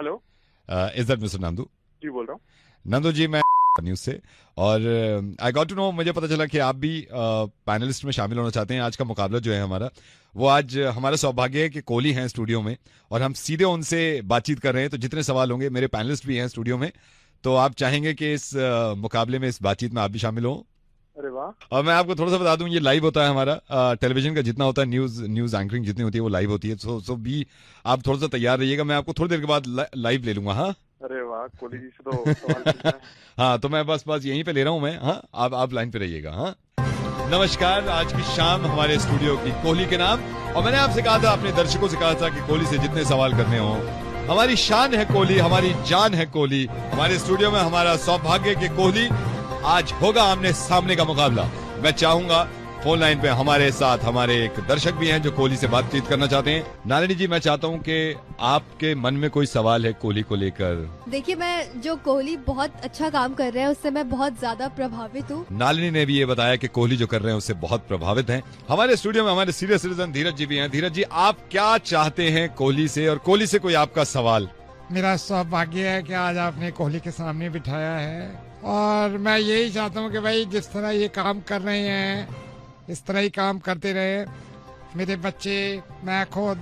Hello. Is that mister Nandu? जी बोल रहा हूँ। नंदू जी, मैं न्यूज से, और आई गॉट टू नो, मुझे पता चला कि आप भी पैनलिस्ट में शामिल होना चाहते हैं। आज का मुकाबला जो है हमारा, वो आज हमारा सौभाग्य है कि कोहली हैं स्टूडियो में और हम सीधे उनसे बातचीत कर रहे हैं। तो जितने सवाल होंगे, मेरे पैनलिस्ट भी हैं स्टूडियो में, तो आप चाहेंगे कि इस मुकाबले में, इस बातचीत में आप भी शामिल हो। अरे वाह। और मैं आपको थोड़ा सा बता दूं, ये लाइव होता है हमारा, टेलीविजन का जितना होता है, न्यूज एंकरिंग जितनी होती है वो लाइव होती है। सो भी आप थोड़ा सा तैयार रहिएगा, मैं आपको थोड़ी देर के बाद लाइव ले लूंगा। हाँ, अरे वाह, कोहली जी से तो सवाल पूछना है। हाँ, तो मैं बस यहीं पे ले रहा हूँ मैं। हाँ, आप लाइन पे रहिएगा। हाँ, नमस्कार। आज की शाम हमारे स्टूडियो की कोहली के नाम, और मैंने आपसे कहा था, अपने दर्शकों से कहा था कि कोहली से जितने सवाल करने हो, हमारी शान है कोहली, हमारी जान है कोहली। हमारे स्टूडियो में हमारा सौभाग्य के कोहली, आज होगा आमने सामने का मुकाबला। मैं चाहूंगा फोन लाइन पे हमारे साथ हमारे एक दर्शक भी हैं जो कोहली से बातचीत करना चाहते हैं। नालिनी जी, मैं चाहता हूं कि आपके मन में कोई सवाल है कोहली को लेकर। देखिए, मैं जो कोहली बहुत अच्छा काम कर रहे हैं उससे मैं बहुत ज्यादा प्रभावित हूँ। नालिनी ने भी ये बताया कि कोहली जो कर रहे हैं उससे बहुत प्रभावित हैं। हमारे स्टूडियो में हमारे सीनियर सिटीजन धीरज जी भी हैं। धीरज जी, आप क्या चाहते हैं कोहली से, और कोहली से कोई आपका सवाल? मेरा सौभाग्य है कि आज आपने कोहली के सामने बिठाया है, और मैं यही चाहता हूँ कि भाई जिस तरह ये काम कर रहे हैं इस तरह ही काम करते रहे। मेरे बच्चे, मैं खुद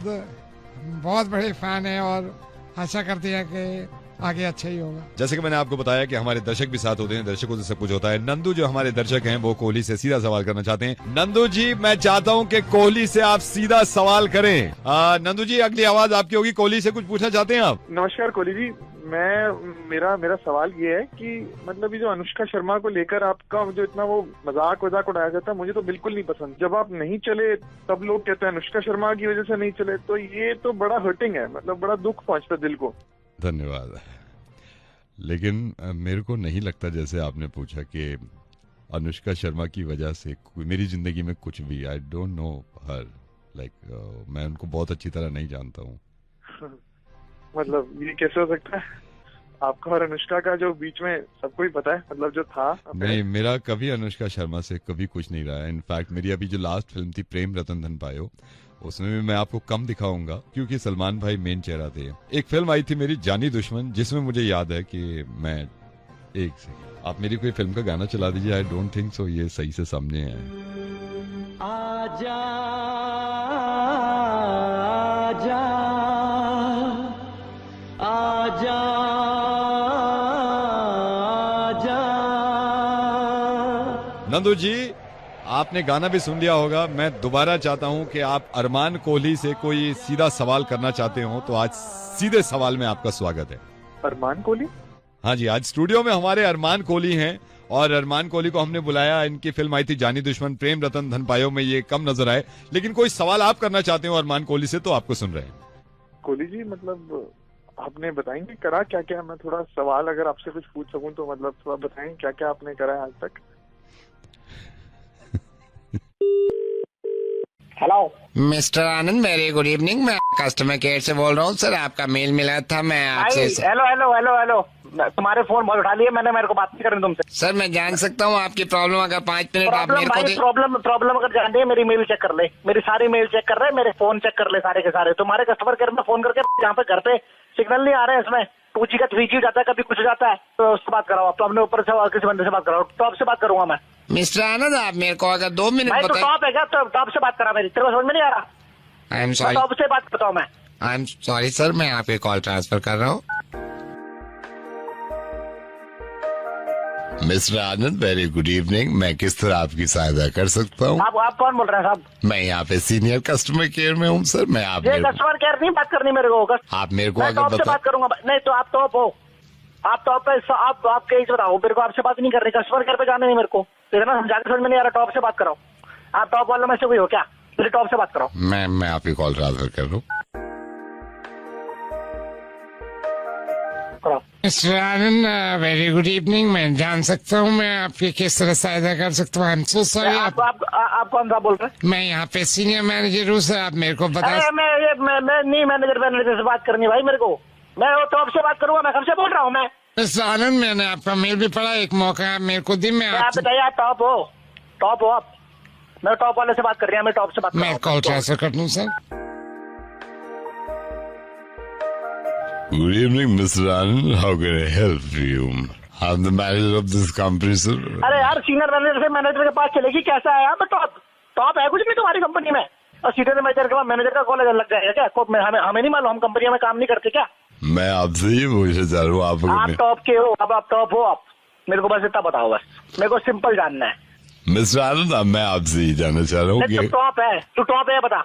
बहुत बड़े फैन हैं और आशा करते हैं कि आगे अच्छा ही होगा। जैसे कि मैंने आपको बताया कि हमारे दर्शक भी साथ होते हैं, दर्शकों से सब कुछ होता है। नंदू जो हमारे दर्शक हैं वो कोहली से सीधा सवाल करना चाहते हैं। नंदू जी, मैं चाहता हूं कि कोहली से आप सीधा सवाल करें। नंदू जी, अगली आवाज आपकी होगी। कोहली से कुछ पूछना चाहते हैं आप? नमस्कार कोहली जी, मेरा सवाल ये है कि मतलब ये जो अनुष्का शर्मा को लेकर आपका जो इतना वो मजाक उड़ाया जाता है, मुझे तो बिल्कुल नहीं पसंद। जब आप नहीं चले तब लोग कहते हैं अनुष्का शर्मा की वजह से नहीं चले, तो ये तो बड़ा हर्टिंग है, मतलब बड़ा दुख पहुंचता दिल को। धन्यवाद। लेकिन मेरे को नहीं लगता, जैसे आपने पूछा कि अनुष्का शर्मा की वजह से मेरी जिंदगी में कुछ भी, आई डोंट नो हर, लाइक मैं उनको बहुत अच्छी तरह नहीं जानता हूँ। मतलब ये कैसे हो सकता है? आपका और अनुष्का का जो बीच में सबको ही पता है, मतलब जो था। नहीं, मेरा कभी अनुष्का शर्मा से कभी कुछ नहीं रहा है। इनफैक्ट मेरी अभी जो लास्ट फिल्म थी प्रेम रतन धन पायो, उसमें भी मैं आपको कम दिखाऊंगा क्योंकि सलमान भाई मेन चेहरा थे। एक फिल्म आई थी मेरी जानी दुश्मन, जिसमें मुझे याद है कि मैं एक से, आप मेरी कोई फिल्म का गाना चला दीजिए। आई डोंट थिंक सो ये सही से समझे हैं। आजा आजा आजा आजा। नंदू जी, आपने गाना भी सुन लिया होगा। मैं दोबारा चाहता हूं कि आप अरमान कोहली से कोई सीधा सवाल करना चाहते हो तो आज सीधे सवाल में आपका स्वागत है। अरमान कोहली? हाँ जी, आज स्टूडियो में हमारे अरमान कोहली हैं, और अरमान कोहली को हमने बुलाया। इनकी फिल्म आई थी जानी दुश्मन, प्रेम रतन धन पायो में ये कम नजर आए। लेकिन कोई सवाल आप करना चाहते हो अरमान कोहली से तो आपको सुन रहे हैं। कोहली जी, मतलब आपने बताएंगे करा क्या क्या? मैं थोड़ा सवाल अगर आपसे कुछ पूछ सकूं तो मतलब थोड़ा बताएं क्या क्या आपने करा है आज तक। हेलो मिस्टर आनंद, वेरी गुड इवनिंग। मैं कस्टमर केयर से बोल रहा हूँ सर। आपका मेल मिला था, मैं आपसे। हेलो हेलो हेलो हेलो, तुम्हारे फोन बहुत उठा लिए मैंने, मेरे को बात नहीं करनी तुमसे। सर, मैं जान सकता हूँ आपकी प्रॉब्लम? अगर 5 मिनट आप मेरे को प्रॉब्लम अगर जानते हैं, मेरी मेल चेक कर ले, मेरी सारी मेल चेक कर रहे, मेरे फोन चेक कर ले सारे के सारे। तुम्हारे कस्टमर केयर में फोन करके जहाँ पे घर पे सिग्नल नहीं आ रहे हैं, इसमें 2G का 3G हो जाता है, कभी कुछ हो जाता है, तो उससे बात कराओ। तो अपने ऊपर से किसी बंदे से बात कराओ, टॉप से बात करूंगा मैं। मिस्टर आनंद, आप मेरे को अगर 2 मिनट भाई तो टॉप है क्या? तो टॉप से बात करा मेरी, तेरे को समझ में नहीं आ रहा? I am sorry. टॉप से बात बताओ। मैं आई एम सॉरी सर, मैं आपके कॉल ट्रांसफर कर रहा हूँ। मिस्टर आनंद, वेरी गुड इवनिंग। मैं किस तरह आपकी सहायता कर सकता हूँ? आप कौन बोल रहे हैं साहब? मैं यहाँ पे सीनियर कस्टमर केयर में हूँ सर। मैं आप कस्टमर केयर नहीं बात करनी मेरे को। आप मेरे को मैं अगर टॉप से बात करूंगा। नहीं तो आप टॉप हो, आप टॉप पे, आप आपके एज बताओ। मेरे को आपसे बात नहीं कर रही, कस्टमर केयर पे जाना नहीं मेरे को, इतना समझा के समझ में नहीं आ रहा। टॉप से बात कराओ। आप टॉप वालों में से कोई हो क्या? मेरे टॉप से बात कराओ। मैं आपकी कॉल ट्रांसफर कर रहा हूँ। मिस्टर आनंद, वेरी गुड इवनिंग। मैं जान सकता हूँ मैं आपकी किस तरह सहायता कर सकता हूँ? I am so sorry. आप कौन सा बोल रहे हैं? मैं यहाँ पे सीनियर मैनेजर हूँ सर। आप मेरे को बता। मैं नहीं मैनेजर से बात करनी भाई मेरे को। मैं टॉप से बात करूंगा। मैं कब से बोल रहा हूँ मैं? मिस्टर आनंद, मैंने आपका मेल भी पढ़ा। एक मौका आप मेरे को दी। मैं आप बताइए, आप टॉप हो आप? मैं टॉप वाले से बात कर रही हूँ, मैं टॉप से बात कर रहा हूँ। मैं कॉल ट्रांसफर कर दूँ sir? Good evening, Mr. Anand. How can I help you? I'm the manager of this company, sir. अरे यार सीनियर मैनेजर से मैनेजर के पास चलेगी कैसा है? मैं टॉप टॉप है कुछ नहीं तुम्हारी कंपनी में, और सीनियर मैनेजर के बाद मैनेजर का कॉल लग जाएगा क्या? हमें नहीं मालूम, हम कंपनी में काम नहीं करते क्या? मैं आपसे ही पूछना चाह रहा हूँ आप टॉप के हो, अब आप टॉप हो आप, मेरे को बस इतना बताओ, बस मेरे को सिंपल जानना है। मिस्टर आनंद, मैं आपसे ही जानना चाह रहा हूँ तू टॉप है, तू टॉप है, बता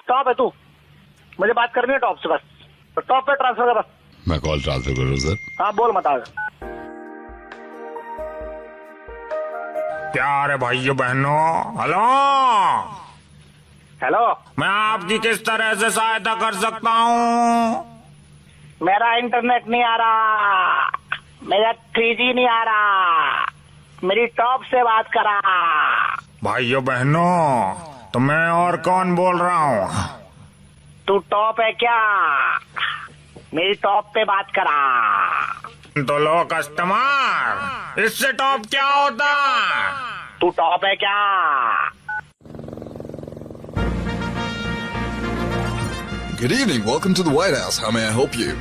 टॉप है तू, मुझे बात करनी है टॉप से, बस तो टॉप पे ट्रांसफर कर बस। मैं कॉल ट्रांसफर करूँ सर? हाँ बोल बता। प्यारे भाइयों बहनों, हेलो हेलो, मैं आपकी किस तरह से सहायता कर सकता हूँ? मेरा इंटरनेट नहीं आ रहा, मेरा 3G नहीं आ रहा, मेरी टॉप से बात करा। भाइयों बहनों, तो मैं और कौन बोल रहा हूँ? तू टॉप है क्या? मेरी टॉप पे बात करा। तो लो कस्टमर, इससे टॉप क्या होता? तू टॉप है क्या? Good evening. Welcome to the White House. How may I help you?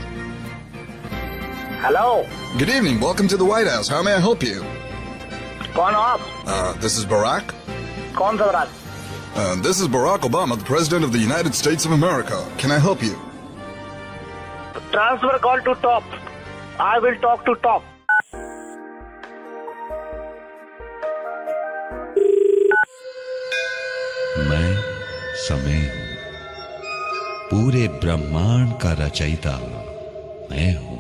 Hello, Good evening. Welcome to the White House. How may I help you? कौन हो आप? This is Barack. कौन सा बरात? This is Barack Obama, the President of the United States of America. Can I help you? Transfer call to top, I will talk to top. मैं समय हूं, पूरे ब्रह्मांड का रचयिता मैं हूं,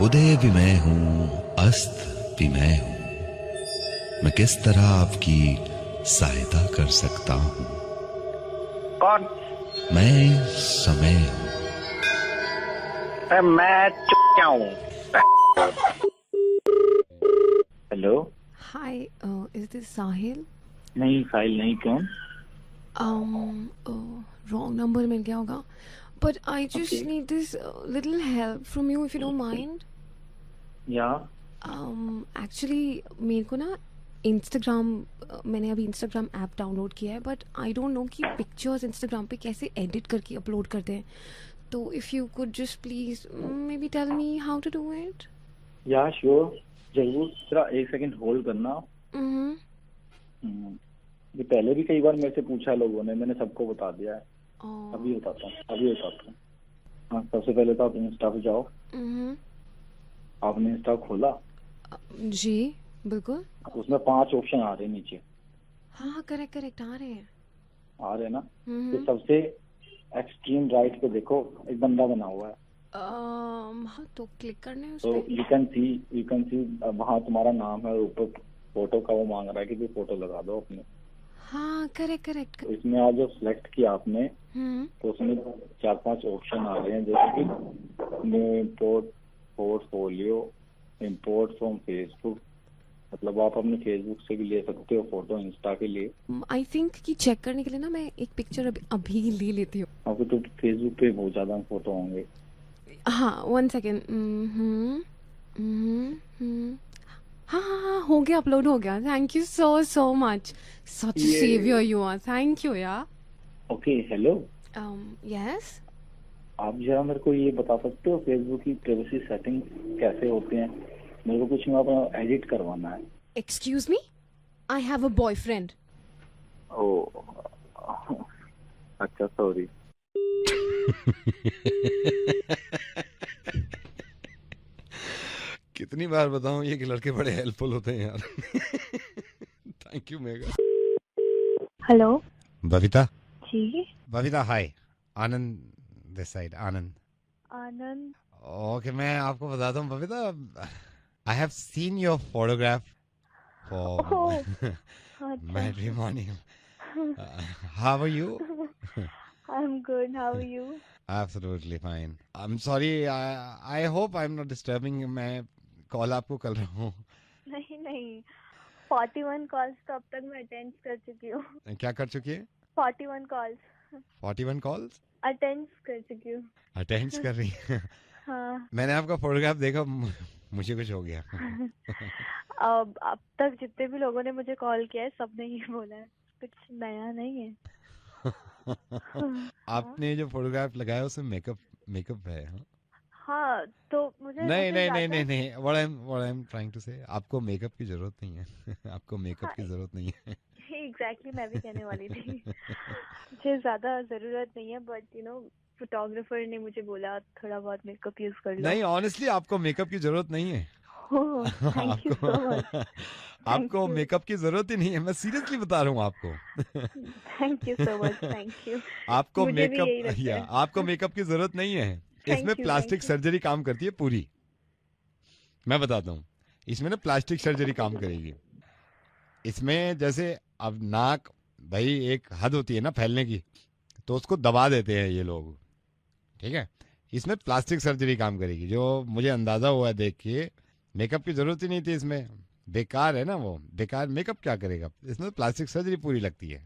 उदय भी मैं हूं, अस्त भी मैं हूं। मैं किस तरह आपकी सहायता कर सकता हूं? कौन? मैं समय हूं। मैं क्या हूँ? हेलो, हाय, इज दिस साहिल? नहीं साहिल नहीं, कौन? रॉन्ग नंबर मिल गया होगा, but I just need this little help from you if you don't mind. या एक्चुअली मेरे को ना इंस्टाग्राम, मैंने अभी इंस्टाग्राम ऐप डाउनलोड किया है, बट आई डोंट नो कि पिक्चर्स इंस्टाग्राम पे कैसे एडिट करके अपलोड करते हैं। तो if you could just please maybe tell me how to do it. Yeah sure, जरूर। जरा एक सेकंड होल्ड करना। ये पहले भी कई बार मेरे से पूछा लोगों ने, मैंने सबको बता दिया है। अभी बताता हूँ। हाँ, सबसे पहले तो आप इंस्टा पे जाओ। आपने इंस्टा खोला? जी बिल्कुल। उसमें 5 ऑप्शन आ रहे हैं नीचे। हाँ करेक्ट आ रहे हैं। आ रहे हैं ना? तो सबसे एक्सट्रीम राइट पे देखो, एक बंदा बना हुआ है। हाँ, तो क्लिक करने हैं उस तो पे। यू कैन सी वहाँ तुम्हारा नाम है, ऊपर फोटो का वो मांग रहा है कि कोई फोटो लगा दो अपने। हाँ करेक्ट। तो इसमें आज जो सिलेक्ट किया आपने, तो उसमें 4-5 ऑप्शन आ रहे हैं, जैसे कि new import portfolio, import from Facebook, मतलब आप अपने फेसबुक से भी ले सकते हो फोटो, इंस्टा के लिए। आई थिंक कि चेक करने के लिए ना मैं एक पिक्चर अभी ले लेती हूँ। आपके तो फेसबुक पे बहुत ज्यादा फोटो होंगे। हाँ 1 सेकेंड। हाँ हो गया, अपलोड हो गया। Thank you so much, such saviour you are. Thank you यार। Okay, hello. यस, आप जरा मेरे को ये बता सकते हो फेसबुक की प्राइवेसी सेटिंग कैसे होते हैं? मेरे को कुछ में अपना एडिट करवाना है। Excuse me, I have a boyfriend. ओ अच्छा, सॉरी। कितनी बार बताऊं ये कि लड़के बड़े हेल्पफुल होते हैं यार। Thank you Mega. Hello Babita. जी। Babita hi, Anand this side. Anand. Okay, मैं आपको बताता हूँ Babita, I have seen your photograph for matrimonial. How are you? I'm good. How are you? Absolutely fine. I'm sorry. I hope I'm not disturbing. मैं call आपको कर रहा हूँ। नहीं 41 कॉल्स तो अब तक मैं अटेंड कर चुकी हूँ। क्या कर चुकी है? 41 कॉल्स। 41 कॉल्स अटेंड कर चुकी हूँ। अटेंड कर रही है? हाँ। मैंने आपका फोटोग्राफ देखा, मुझे कुछ हो गया। अब तक जितने भी लोगों ने मुझे कॉल किया है, सबने ये बोला है, कुछ नया नहीं है। आपने जो फोटोग्राफ लगाया उसमें मेकअप है। हाँ हाँ, तो मुझे नहीं उसे नहीं नहीं ज्यादा नहीं नहीं, what I'm trying to say, आपको मेकअप की जरूरत नहीं है। आपको मेकअप की जरूरत नहीं है। एग्जैक्टली मैं भी कहने वाली थी। मुझे ज्यादा जरूरत नहीं है, बट फोटोग्राफर ने मुझे बोला थोड़ा बहुत मेकअप यूज कर लो। नहीं, ऑनेस्टली आपको मेकअप की जरूरत नहीं है। Thank you so much. आपको मेकअप की जरूरत ही नहीं है, मैं सीरियसली बता रहा हूँ आपको। Thank you so much, thank you. आपको मुझे भी यही मेकअप लगता है। आपको मेकअप की जरूरत नहीं है। इसमें you, plastic thank you। Surgery काम करती है पूरी। मैं बताता हूँ, इसमें ना प्लास्टिक सर्जरी काम करेगी। इसमें जैसे अब नाक, भाई एक हद होती है ना फैलने की, तो उसको दबा देते हैं ये लोग, ठीक है। इसमें प्लास्टिक सर्जरी काम करेगी, जो मुझे अंदाजा हुआ है देख के। मेकअप की जरूरत ही नहीं थी इसमें, बेकार है ना वो, बेकार मेकअप क्या करेगा। इसमें प्लास्टिक सर्जरी पूरी लगती है,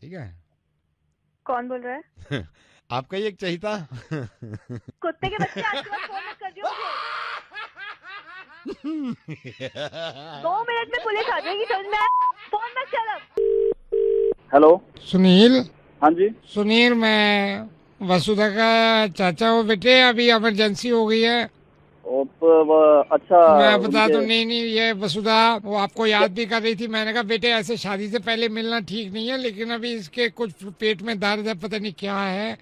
ठीक है। कौन बोल रहा है? आपका ही एक चहिता। कुत्ते के बच्चे, आज के बाद फोन मत कर दियो मुझे। 2 मिनट में पुलिस आ जाएगी, समझ में आया? फोन मत चला। हेलो सुनील। हाँ जी। सुनील, मैं वसुधा का चाचा हूँ बेटे, अभी इमरजेंसी हो गई है। अच्छा, मैं बता दूं, नहीं ये वसुधा वो आपको याद भी कर रही थी। मैंने कहा बेटे ऐसे शादी से पहले मिलना ठीक नहीं है, लेकिन अभी इसके कुछ पेट में दर्द है, पता नहीं क्या है।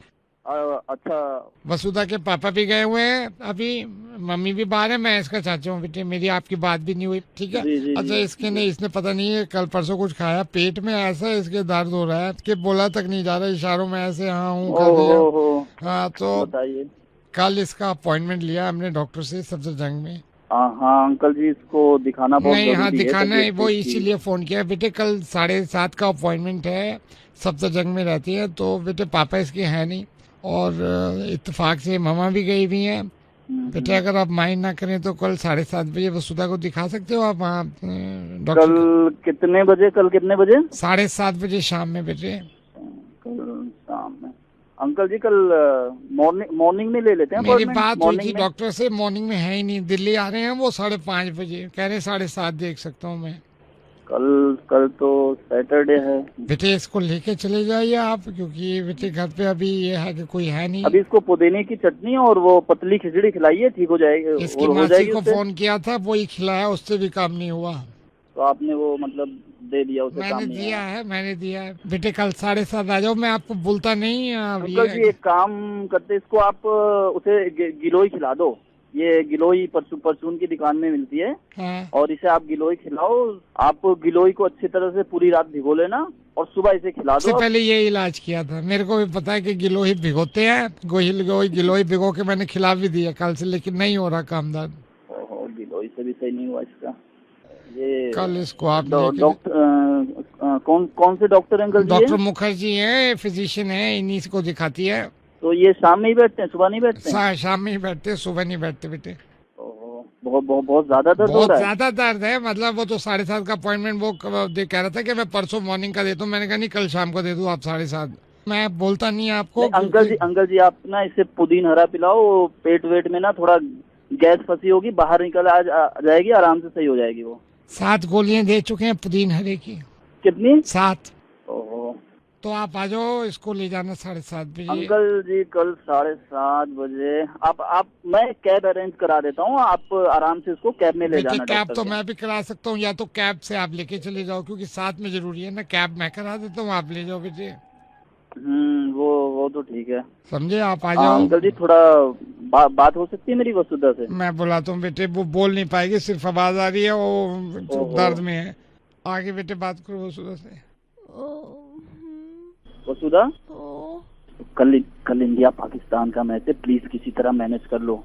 अच्छा, वसुधा के पापा भी गए हुए हैं अभी, मम्मी भी बाहर है, मैं इसका चाचा हूँ बेटे। मेरी आपकी बात भी नहीं हुई, ठीक है। अच्छा, इसके नहीं, इसने पता नहीं है कल परसों कुछ खाया, पेट में ऐसा इसके दर्द हो रहा है कि बोला तक नहीं जा रहा, इशारों में ऐसे हाँ हूँ कर दिया। हाँ, तो बताइए। कल इसका अपॉइंटमेंट लिया हमने डॉक्टर से सफदरजंग में। हाँ अंकल जी, इसको दिखाना बहुत नहीं, हाँ दिखाना है, वो तबीयत इसीलिए फोन किया बेटे। कल 7:30 का अपॉइंटमेंट है, सफदरजंग में रहती है। तो बेटे पापा इसके हैं नहीं, और इत्तेफाक से मामा भी गई हुई हैं बेटे। अगर आप माइंड ना करें तो कल 7:30 बजे वसुधा को दिखा सकते हो आप वहाँ डॉक्टर। कल कितने बजे? 7:30 बजे शाम में बेटे। कल शाम में अंकल जी, कल मॉर्निंग में ले लेते हैं। मेरी बात हुई थी डॉक्टर से, मॉर्निंग में है ही नहीं, दिल्ली आ रहे हैं वो 5:30 बजे, कह रहे 7:30 देख सकता हूँ मैं। कल तो सैटरडे है बेटे, इसको लेके चले जाइए आप, क्योंकि बेटे घर पे अभी ये है कि कोई है नहीं। अभी इसको पुदीने की चटनी और वो पतली खिचड़ी खिलाइए, ठीक हो जाएगी। इसकी मासी को फोन किया था, वो ही खिलाया, उससे भी काम नहीं हुआ। तो आपने वो मतलब दे दिया उसे? मैंने दिया है बेटे। कल 7:30 आ जाओ, मैं आपको बोलता नहीं। अंकल जी एक काम करते, इसको आप उसे गिलोई खिला दो। ये गिलोई परचून की दुकान में मिलती है। हाँ। और इसे आप गिलोई खिलाओ। आप गिलोई को अच्छी तरह से पूरी रात भिगो लेना और सुबह इसे खिला दो। सबसे पहले ये इलाज किया था, मेरे को भी पता है कि गिलोई भिगोते हैं। गिलोई भिगो के मैंने खिला भी दिया कल से, लेकिन नहीं हो रहा काम दर्द। गिलोई से भी सही नहीं हुआ इसका। ये कल इसको आप डॉक्टर कौन से डॉक्टर अंकल जी? डॉक्टर मुखर्जी है, फिजिशियन है, इन्हीं को दिखाती है। तो ये शाम में ही बैठते हैं, सुबह नहीं बैठते? शाम में ही बैठते, सुबह नहीं बैठते बेटे। बहुत ज्यादा दर्द हो रहा है? बहुत ज्यादा दर्द है, मतलब वो तो 7:30 का अपॉइंटमेंट वो कह रहा था कि मैं परसों मॉर्निंग का देता हूँ। मैंने कहा नहीं, कल शाम को दे दूँ आप 7:30। मैं बोलता नहीं आपको। अंकल जी आप ना इसे पुदीन हरा पिलाओ, पेट वेट में ना थोड़ा गैस फंसी होगी, बाहर निकल आ जाएगी, आराम से सही हो जाएगी वो। 7 गोलियां दे चुके हैं पुदीन हरे की। कितनी? 7। तो आप आ जाओ, इसको ले जाना 7:30 बजे। अंकल जी कल 7:30 बजे आप मैं कैब अरेंज करा देता हूँ, आप आराम से इसको कैब में ले जाना। कैब तो मैं भी करा सकता हूँ, या तो कैब से आप लेके चले जाओ, क्योंकि साथ में जरूरी है ना। कैब मैं करा देता हूँ, आप ले जाओ बेटे। वो तो ठीक है, समझे। आप आ जाओ। अंकल जी थोड़ा बात हो सकती है मेरी वसुधा से? मैं बुलाता हूँ बेटे, वो बोल नहीं पाएगी, सिर्फ आवाज आ रही है, वो दर्द में है। आगे बेटे बात करो वसुधा से। वसुधा, कल इंडिया पाकिस्तान का मैच है, प्लीज किसी तरह मैनेज कर लो।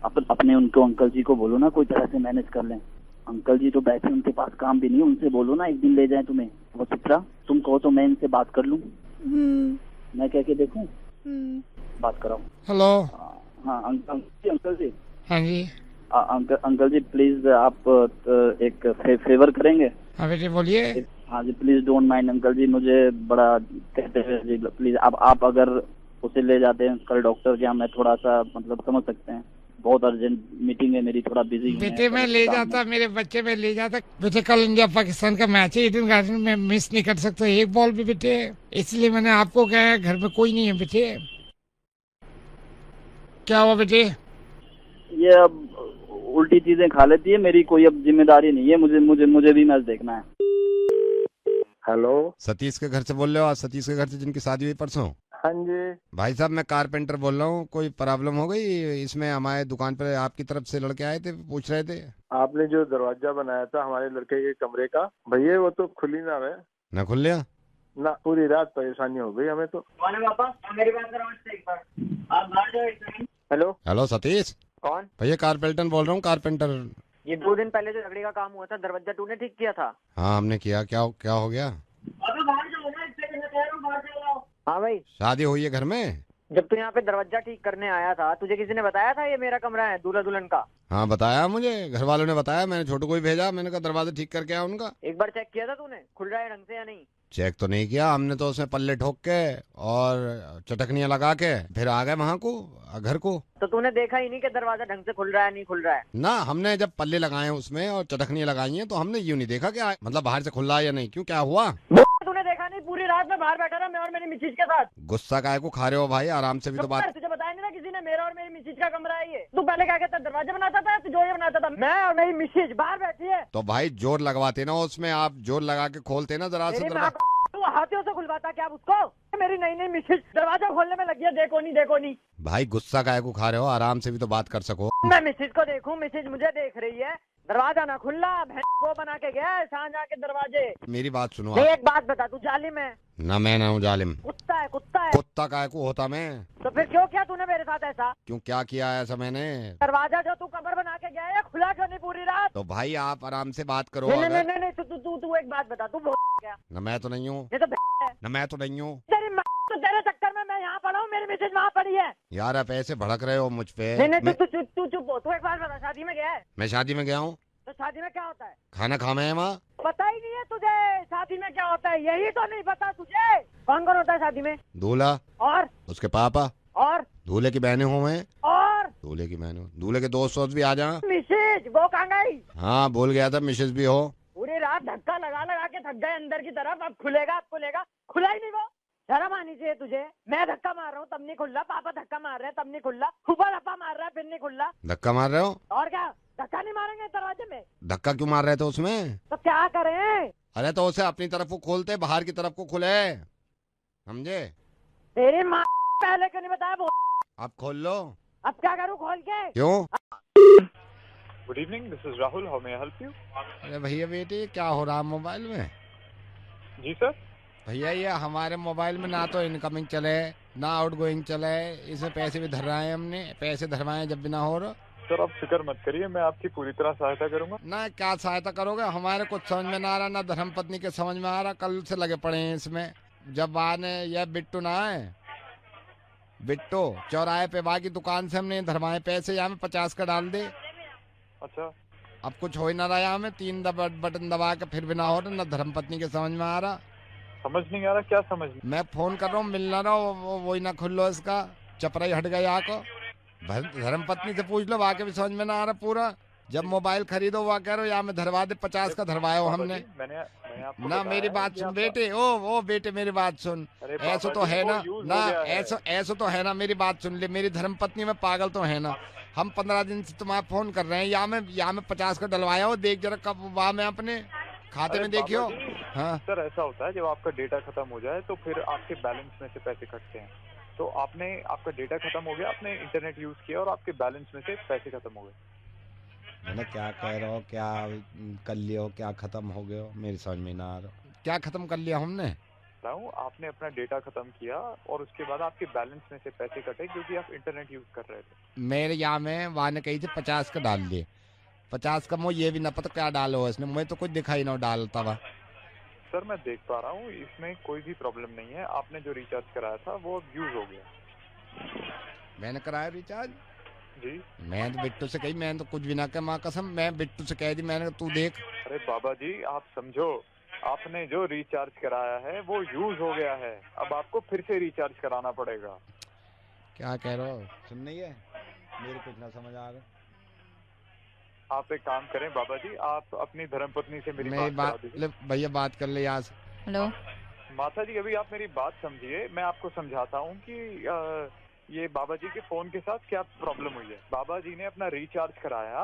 अपने उनको अंकल जी को बोलो ना, कोई तरह से मैनेज कर लें। अंकल जी तो बैठे, उनके पास काम भी नहीं, उनसे बोलो ना एक दिन ले जाए तुम्हें। वो चित्रा, तुम कहो तो मैं इनसे बात कर लूँ। मैं कह के देखूं? बात कराओ। हेलो। हाँ अंकल जी। हाँ जी। अंकल जी प्लीज आप एक फेवर करेंगे? हाँ बेटे बोलिए। हाँ जी प्लीज डोंट माइंड अंकल जी, मुझे बड़ा कहते हैं जी, प्लीज आप अगर उसे ले जाते हैं कल डॉक्टर के यहाँ, मैं थोड़ा सा मतलब समझ सकते हैं, बहुत अर्जेंट मीटिंग है मेरी, थोड़ा बिजी हूँ। बेटे मैं ले जाता, मेरे बच्चे में ले जाता बेटे। कल इंडिया पाकिस्तान का मैच है, ईडन गार्डन में मिस नहीं कर सकता एक बॉल भी बेटे, इसलिए मैंने आपको कहा, घर में कोई नहीं है बेटे। क्या हुआ बेटे? ये अब उल्टी चीजें खा लेती है, मेरी कोई अब जिम्मेदारी नहीं है, मुझे भी मैच देखना है। हेलो, सतीश के घर से बोल रहे हो? आज सतीश के घर से जिनकी शादी हुई परसों? हाँ जी भाई साहब, मैं कारपेंटर बोल रहा हूँ। कोई प्रॉब्लम हो गई इसमें? हमारे दुकान पर आपकी तरफ से लड़के आए थे, पूछ रहे थे। आपने जो दरवाजा बनाया था हमारे लड़के के कमरे का, भैया वो तो खुल ही ना है। ना खुल लिया ना, पूरी रात परेशानी हो गई हमें तो। मेरी बात करो एक बार, आप बाहर जाओ। हेलो हेलो सतीश, कौन? भैया कारपेंटर बोल रहा हूँ, कारपेंटर। ये 2 दिन पहले जो लकड़ी का काम हुआ था, दरवाजा तूने ठीक किया था? हाँ हमने किया। क्या क्या हो गया? बाहर जाओ ना, इसलिए मैं कह रहा हूँ बाहर जाओ। हाँ भाई, शादी हुई है घर में? जब तू यहाँ पे दरवाजा ठीक करने आया था, तुझे किसी ने बताया था ये मेरा कमरा है दूल्हा दुल्हन का? हाँ बताया मुझे, घर वालों ने बताया। मैंने छोटू को भी भेजा, मैंने कहा दरवाजा ठीक करके आया उनका। एक बार चेक किया था तूने खुल रहा है ढंग से या नहीं? चेक तो नहीं किया हमने, तो उसमें पल्ले ठोक के और चटकनियाँ लगा के फिर आ गए वहाँ को, घर को। तो तूने देखा ही नहीं कि दरवाजा ढंग से खुल रहा है नहीं खुल रहा है? ना, हमने जब पल्ले लगाए उसमें और चटकनियाँ लगाई हैं तो हमने यूँ नहीं देखा कि मतलब बाहर से खुल रहा है या नहीं। क्यों, क्या हुआ? तूने देखा नहीं? पूरी रात में बाहर बैठा रहा मैं और मेरी मिसेज के साथ। गुस्सा काहे को खा रहे हो भाई? आराम से भी तो बात। तुझे बताया नहीं ना किसी ने मेरा और मेरी मिसेज का कमरा है ये? तू पहले क्या कहता, दरवाजा बनाता था, तू जो ये बनाता था? मैं और मेरी मिसेज बाहर बैठी है। तो भाई जोर लगवाते ना उसमें, आप जोर लगा के खोलते ना जरा से दरवाजा। तू हाथियों से खुलवाता क्या उसको? मेरी नई नई मिसेज दरवाजा खोलने में लगी है, देखो नहीं। भाई गुस्सा काहे को खा रहे हो? आराम से भी तो बात कर सको। मैं मिसेज को देखूं, मिसेज मुझे देख रही है। दरवाजा ना खुला, वो बना के गया है सांझ आके दरवाजे। मेरी बात सुनो आप। एक बात बता, तू जालिम है? ना मैं ना हूँ जालिम। कुत्ता है। कुत्ता काहे को होता मैं? तो फिर क्यों किया तूने मेरे साथ ऐसा? क्यों, क्या किया ऐसा मैंने? दरवाजा जो तू कमर बना के गया है खुला क्यों नहीं पूरी रात? तो भाई आप आराम से बात करो। नहीं, तू एक बात बता, तू क्या? न मैं तो नहीं हूँ। ये तो है। न मैं तो नहीं हूँ। तेरे चक्कर में मैं यहाँ पड़ा हूँ, मेरी मिसेज वहाँ पड़ी है। यार आप ऐसे भड़क रहे हो मुझ पे। नहीं, तू चुप हो। तू एक बात बता, शादी में गया है? मैं शादी में गया हूँ। तो शादी में क्या होता है? खाना खाना है वहाँ। पता ही नहीं है तुझे शादी में क्या होता है? यही तो नहीं पता तुझे? कौन होता है शादी में? दूल्हा और उसके पापा और दूल्हे की बहनें हो मैं और दूल्हे की बहनें, दूल्हे के दोस्त भी आ जा। मिसेज वो कहाँ गई? हाँ बोल गया था मिसेज भी हो। पूरी रात धक्का लगा के थक गए अंदर की तरफ, अब खुलेगा खुला ही नहीं वो। शर्म आनी चाहिए तुझे। मैं धक्का मार रहा हूँ तब नहीं खुल रहा, पापा धक्का मार रहे हैं तब नहीं खुल रहा, फूफा धक्का मार रहा है फिर नहीं खुल रहा। धक्का मार रहे हो? और क्या, धक्का नहीं मारेंगे दरवाजे में? धक्का क्यों मार रहे थे उसमें? तो क्या करें? अरे तो उसे अपनी तरफ को खोलते, बाहर की तरफ को खुले, समझे? तेरी माँ पहले क्यों नहीं बताया? वो अब खोल लो। अब क्या करूँ खोल के? क्यों? Good evening, this is Rahul, how may I help you? अरे भैया बेटे क्या हो रहा है मोबाइल में? जी सर। भैया ये हमारे मोबाइल में ना तो इनकमिंग चले ना आउटगोइंग चले, इसमें पैसे भी धरवाए हमने, पैसे धरवाए जब भी ना हो रहा। सर आप फिक्र मत करिए, मैं आपकी पूरी तरह सहायता करूंगा। ना क्या सहायता करोगे? हमारे कुछ समझ में ना आ रहा, ना धर्मपत्नी के समझ में आ रहा। कल से लगे पड़े हैं इसमें। जब आने यह बिट्टू ना है, बिट्टू चौराहे पे बाकी दुकान से हमने धरवाए पैसे, यहाँ में 50 का डाल दे। अच्छा। अब कुछ हो ही ना रहा यहाँ में, 3 बटन दबा के फिर भी ना हो रहा, ना धर्मपत्नी के समझ में आ रहा। समझ नहीं आ रहा, क्या समझ? मैं फोन कर रहा हूँ, मिल ना रहा, वो ही ना खुल लो, इसका चपराई हट गई आको। धर्मपत्नी से पूछ लो, वाकई भी समझ में ना आ रहा पूरा। जब मोबाइल खरीदो वहाँ कह रहे हो यहाँ में धरवा दे, 50 का धरवाया हो हमने। ना मेरी बात सुन बेटे, ओ बेटे मेरी बात सुन। ऐसा तो है ना ऐसा तो है ना, मेरी बात सुन ले। मेरी धर्मपत्नी में पागल तो है ना। हम 15 दिन से तुम्हारा फोन कर रहे हैं, यहाँ में 50 का डलवाया हो, देख जरा कब वहाँ में अपने खाते में देखियो। हाँ सर ऐसा होता है, जब आपका डेटा खत्म हो जाए तो फिर आपके बैलेंस में से पैसे कटते हैं। तो आपका डेटा खत्म हो गया, आपने इंटरनेट यूज किया और आपके बैलेंस में से पैसे खत्म हो गए। मैंने क्या कह रहा हो, क्या कर लिया हो, क्या खत्म हो गया हो, मेरी समझ में ना आ रहा। क्या खत्म कर लिया हमने? आपने अपना डेटा खत्म किया और उसके बाद आपके बैलेंस में से पैसे कटे क्योंकि आप इंटरनेट यूज कर रहे थे। मेरे यहाँ में वहाँ ने कही थी 50 का डाल दिए। 50 का मुझे ये भी ना पता क्या डालो हो इसने, मुझे तो कुछ दिखाई ना डालता हुआ। सर मैं देख पा रहा हूँ, इसमें कोई भी प्रॉब्लम नहीं है। आपने जो रिचार्ज कराया था वो यूज हो गया। मैंने कराया रिचार्ज जी। मैं तो बिट्टू से कही, मैंने तो कुछ भी ना कहा, माँ कसम। मैं बिट्टू से कह दी, मैंने तू देख। अरे बाबा जी आप समझो, आपने जो रिचार्ज कराया है वो यूज हो गया है, अब आपको फिर से रिचार्ज कराना पड़ेगा। क्या कह रहे हो? सुन नहीं है मेरे, कुछ ना समझ आ रहा। आप एक काम करें बाबा जी, आप अपनी धर्मपत्नी से मेरी बात भैया बात कर ले यहाँ से। हेलो माता जी, अभी आप मेरी बात समझिए, मैं आपको समझाता हूँ कि ये बाबा जी के फोन के साथ क्या प्रॉब्लम हुई है। बाबा जी ने अपना रिचार्ज कराया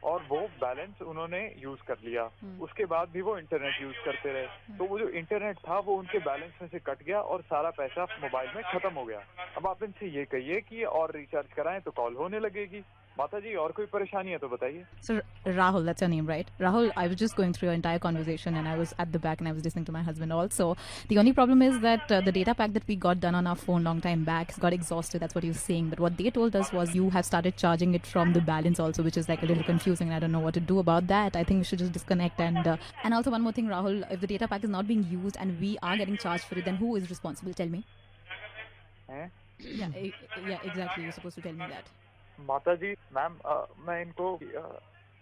और वो बैलेंस उन्होंने यूज कर लिया, उसके बाद भी वो इंटरनेट यूज करते रहे, तो वो जो इंटरनेट था वो उनके बैलेंस में से कट गया और सारा पैसा मोबाइल में खत्म हो गया। अब आप इनसे ये कहिए कि और रिचार्ज कराएं तो कॉल होने लगेगी। माता जी और कोई परेशानी है तो बताइए। So Rahul, that's your name, right? Rahul, I was just going through your entire conversation and I was at the back and I was listening to my husband also. The only problem is that the data pack that we got done on our phone long time back got exhausted. That's what he was saying. But what they told us was you have started charging it from the balance also, which is like a little confusing. I don't know what to do about that. I think we should just disconnect. And also one more thing, Rahul, if the data pack is not being used and we are getting charged for it, then who is responsible? Tell me. Yeah, exactly. You're supposed to tell me that. माता जी, ma'am, मैं इनको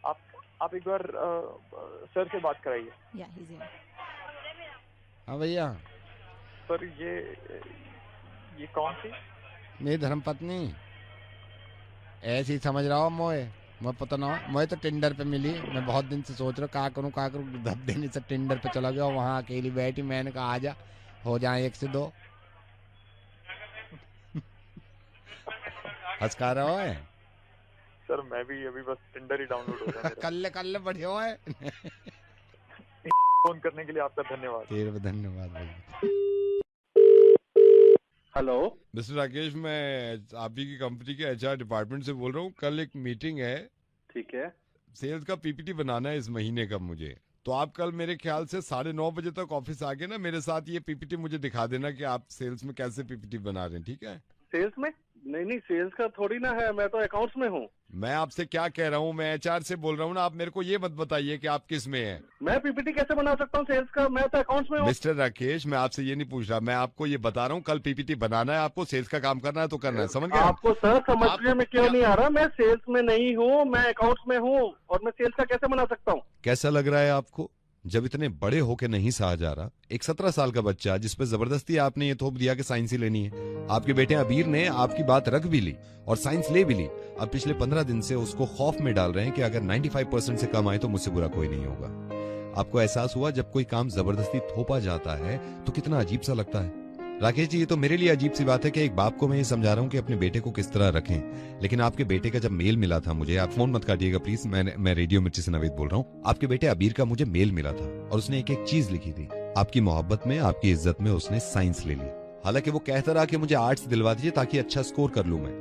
आप एक बार sir से बात कराइए। हाँ भैया। सर ये कौन सी? मेरी धर्मपत्नी। ऐसे ही समझ रहा हूँ मोए, मैं पता ना, मैं तो टिंडर पे मिली। मैं बहुत दिन से सोच रहा हूँ क्या करूँ धप देने से टिंडर पे चला गया, वहाँ अकेली बैठी। मैंने कहा आजा, हो जाए 1 से 2। हंसका रहा है सर। मैं भी अभी बस टिंडर ही डाउनलोड हो रहा है। कल बढ़िया है। फोन करने के लिए आपका धन्यवाद। तेरे धन्यवाद भाई। हेलो मिस्टर राकेश, मैं आप ही की कंपनी के HR डिपार्टमेंट से बोल रहा हूँ। कल एक मीटिंग है। ठीक है। सेल्स का PPT बनाना है इस महीने का मुझे, तो आप कल मेरे ख्याल से 9:30 बजे तक ऑफिस आके ना मेरे साथ ये PPT मुझे दिखा देना कि आप सेल्स में कैसे PPT बना रहे हैं, ठीक है? सेल्स में? नहीं, सेल्स का थोड़ी ना है, मैं तो अकाउंट्स में हूँ। मैं आपसे क्या कह रहा हूँ, मैं HR से बोल रहा हूँ ना। आप मेरे को ये मत बताइए कि आप किस में हैं। मैं PPT कैसे बना सकता हूँ सेल्स का? मैं तो अकाउंट्स में हूँ। मिस्टर राकेश, मैं आपसे ये नहीं पूछ रहा, मैं आपको ये बता रहा हूँ कल PPT बनाना है आपको। सेल्स का काम करना है तो करना है, समझ गए? आपको सर समझने में क्यों नहीं आ रहा? मैं सेल्स में नहीं हूँ, मैं अकाउंट्स में हूँ, और मैं सेल्स का कैसे बना सकता हूँ? कैसा लग रहा है आपको जब इतने बड़े होके नहीं सहा जा रहा? एक 17 साल का बच्चा जिसपे जबरदस्ती आपने ये थोप दिया कि साइंस ही लेनी है। आपके बेटे अबीर ने आपकी बात रख भी ली और साइंस ले भी ली। अब पिछले 15 दिन से उसको खौफ में डाल रहे हैं कि अगर 95% से कम आए तो मुझसे बुरा कोई नहीं होगा। आपको एहसास हुआ जब कोई काम जबरदस्ती थोपा जाता है तो कितना अजीब सा लगता है? राकेश जी, ये तो मेरे लिए अजीब सी बात है कि एक बाप को मैं ये समझा रहा हूँ कि अपने बेटे को किस तरह रखें, लेकिन आपके बेटे का जब मेल मिला था मुझे, आप फोन मत काटिएगा प्लीज, मैं रेडियो मिर्ची से नवेद बोल रहा हूँ। आपके बेटे अबीर का मुझे मेल मिला था और उसने एक चीज लिखी थी। आपकी मोहब्बत में, आपकी इज्जत में उसने साइंस ले ली। हालांकि वो कहता रहा कि मुझे आर्ट्स दिलवा दीजिए ताकि अच्छा स्कोर कर लूं मैं।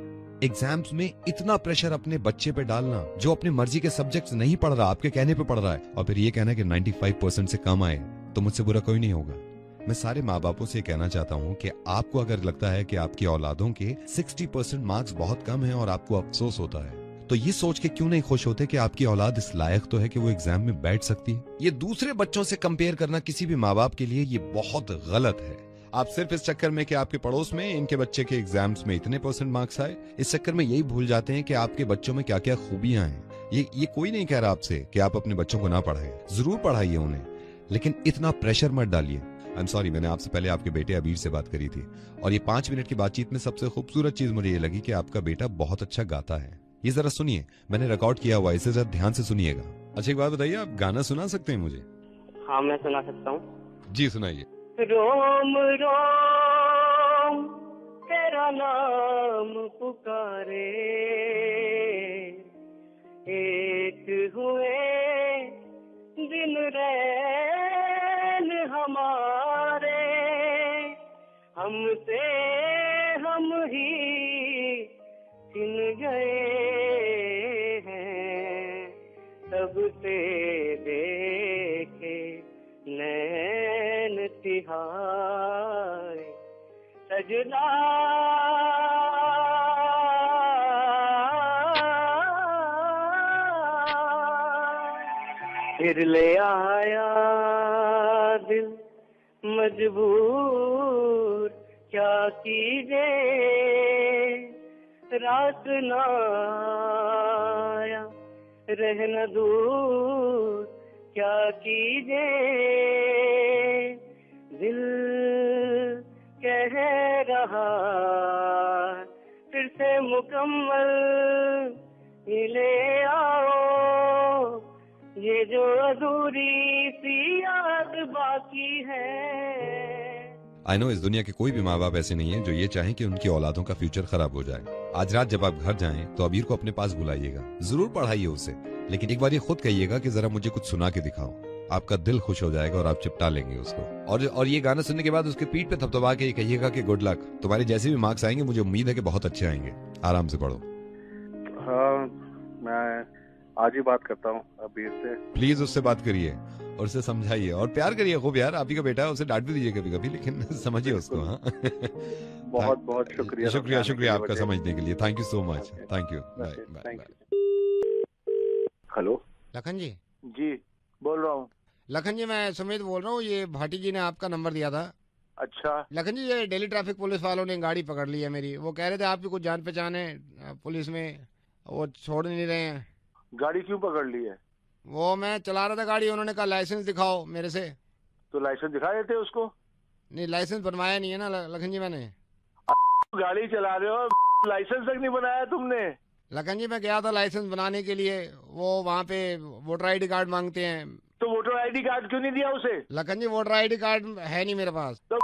एग्जाम्स में इतना प्रेशर अपने बच्चे पे डालना जो अपनी मर्जी के सब्जेक्ट्स नहीं पढ़ रहा, आपके कहने पे पढ़ रहा है, और फिर ये कहना कि 95% से कम आए तो मुझसे बुरा कोई नहीं होगा। मैं सारे माँ बापों से कहना चाहता हूँ कि आपको अगर लगता है कि आपकी औलादों के 60% मार्क्स बहुत कम हैं और आपको अफसोस होता है, तो ये सोच के क्यों नहीं खुश होते कि आपकी औलाद इस लायक तो है कि वो एग्जाम में बैठ सकती है। ये दूसरे बच्चों से कंपेयर करना किसी भी माँ बाप के लिए ये बहुत गलत है। आप सिर्फ इस चक्कर में कि आपके पड़ोस में इनके बच्चे के एग्जाम्स में इतने % मार्क्स आए, इस चक्कर में यही भूल जाते हैं कि आपके बच्चों में क्या क्या खूबियां हैं। ये कोई नहीं कह रहा आपसे कि आप अपने बच्चों को ना पढ़ाएं, जरूर पढ़ाइए उन्हें, लेकिन इतना प्रेशर मत डालिए। आई एम सॉरी, मैंने आपसे पहले आपके बेटे अबीर से बात करी थी और ये 5 मिनट की बातचीत में सबसे खूबसूरत चीज मुझे ये लगी कि आपका बेटा बहुत अच्छा गाता है। ये जरा सुनिए, मैंने रिकॉर्ड किया हुआ, इसे जरा ध्यान से सुनिएगा। अच्छा एक बात बताइए, आप गाना सुना सकते हैं मुझे? हाँ मैं सुना सकता हूँ। जी सुनाइए। रोम रोम तेरा नाम पुकारे, एक हुए दिन रैन हमारे, हमसे हम ही छिन गए हैं, तब से देखे नैन तिहाए सजना, फिर ले आया दिल मजबूर, क्या कीजिए रात ना आया रहना दूर, क्या कीजिए दिल कह रहा फिर से मुकम्मल ले आओ, ये जो अधूरी सी याद बाकी है। आई नो इस दुनिया के कोई भी माँ बाप ऐसे नहीं है जो ये चाहें कि उनकी औलादों का फ्यूचर खराब हो जाए। आज रात जब आप घर जाएं तो अबीर को अपने पास बुलाइएगा, जरूर पढ़ाइए उसे, लेकिन एक बार ये खुद कहिएगा कि जरा मुझे कुछ सुना के दिखाओ। आपका दिल खुश हो जाएगा और आप चिपटा लेंगे उसको। और ये गाना सुनने के बाद उसके पीठ पे थपथपा के कहिएगा कि गुड लक, तुम्हारे जैसे भी मार्क्स आएंगे मुझे उम्मीद है कि बहुत अच्छे आएंगे। आराम से पढ़ो। हाँ, मैं आज ही बात करता हूँ अबीर से। प्लीज उससे बात करिए और उसे समझाइए और प्यार करिए खूब यार। आप ही का बेटा है, उसे डांट भी दीजिए कभी कभी, लेकिन समझिए उसको। हाँ बहुत बहुत शुक्रिया। शुक्रिया आपका समझने के लिए। Thank you so much. Thank you. Bye. Hello Lakhan ji. जी बोल रहा हूँ। लखन जी मैं सुमित बोल रहा हूँ, ये भाटी जी ने आपका नंबर दिया था। अच्छा लखन जी, ये दिल्ली ट्रैफिक पुलिस वालों ने गाड़ी पकड़ ली है मेरी। वो कह रहे थे आपकी कुछ जान पहचान है पुलिस में, वो छोड़ नहीं रहे हैं। गाड़ी क्यों पकड़ ली है? वो मैं चला रहा था गाड़ी, उन्होंने कहा लाइसेंस दिखाओ मेरे से। तो लाइसेंस दिखा देते उसको। नहीं, लाइसेंस बनवाया नहीं है ना लखन जी मैंने। गाड़ी चला रहे हो, लाइसेंस तक नहीं बनाया तुमने। लखन जी मैं गया था लाइसेंस बनाने के लिए, वो वहाँ पे वोटर आईडी कार्ड मांगते हैं। तो वोटर आईडी कार्ड क्यों नहीं दिया उसे? लखन जी वोटर आईडी कार्ड है नहीं मेरे पास। तो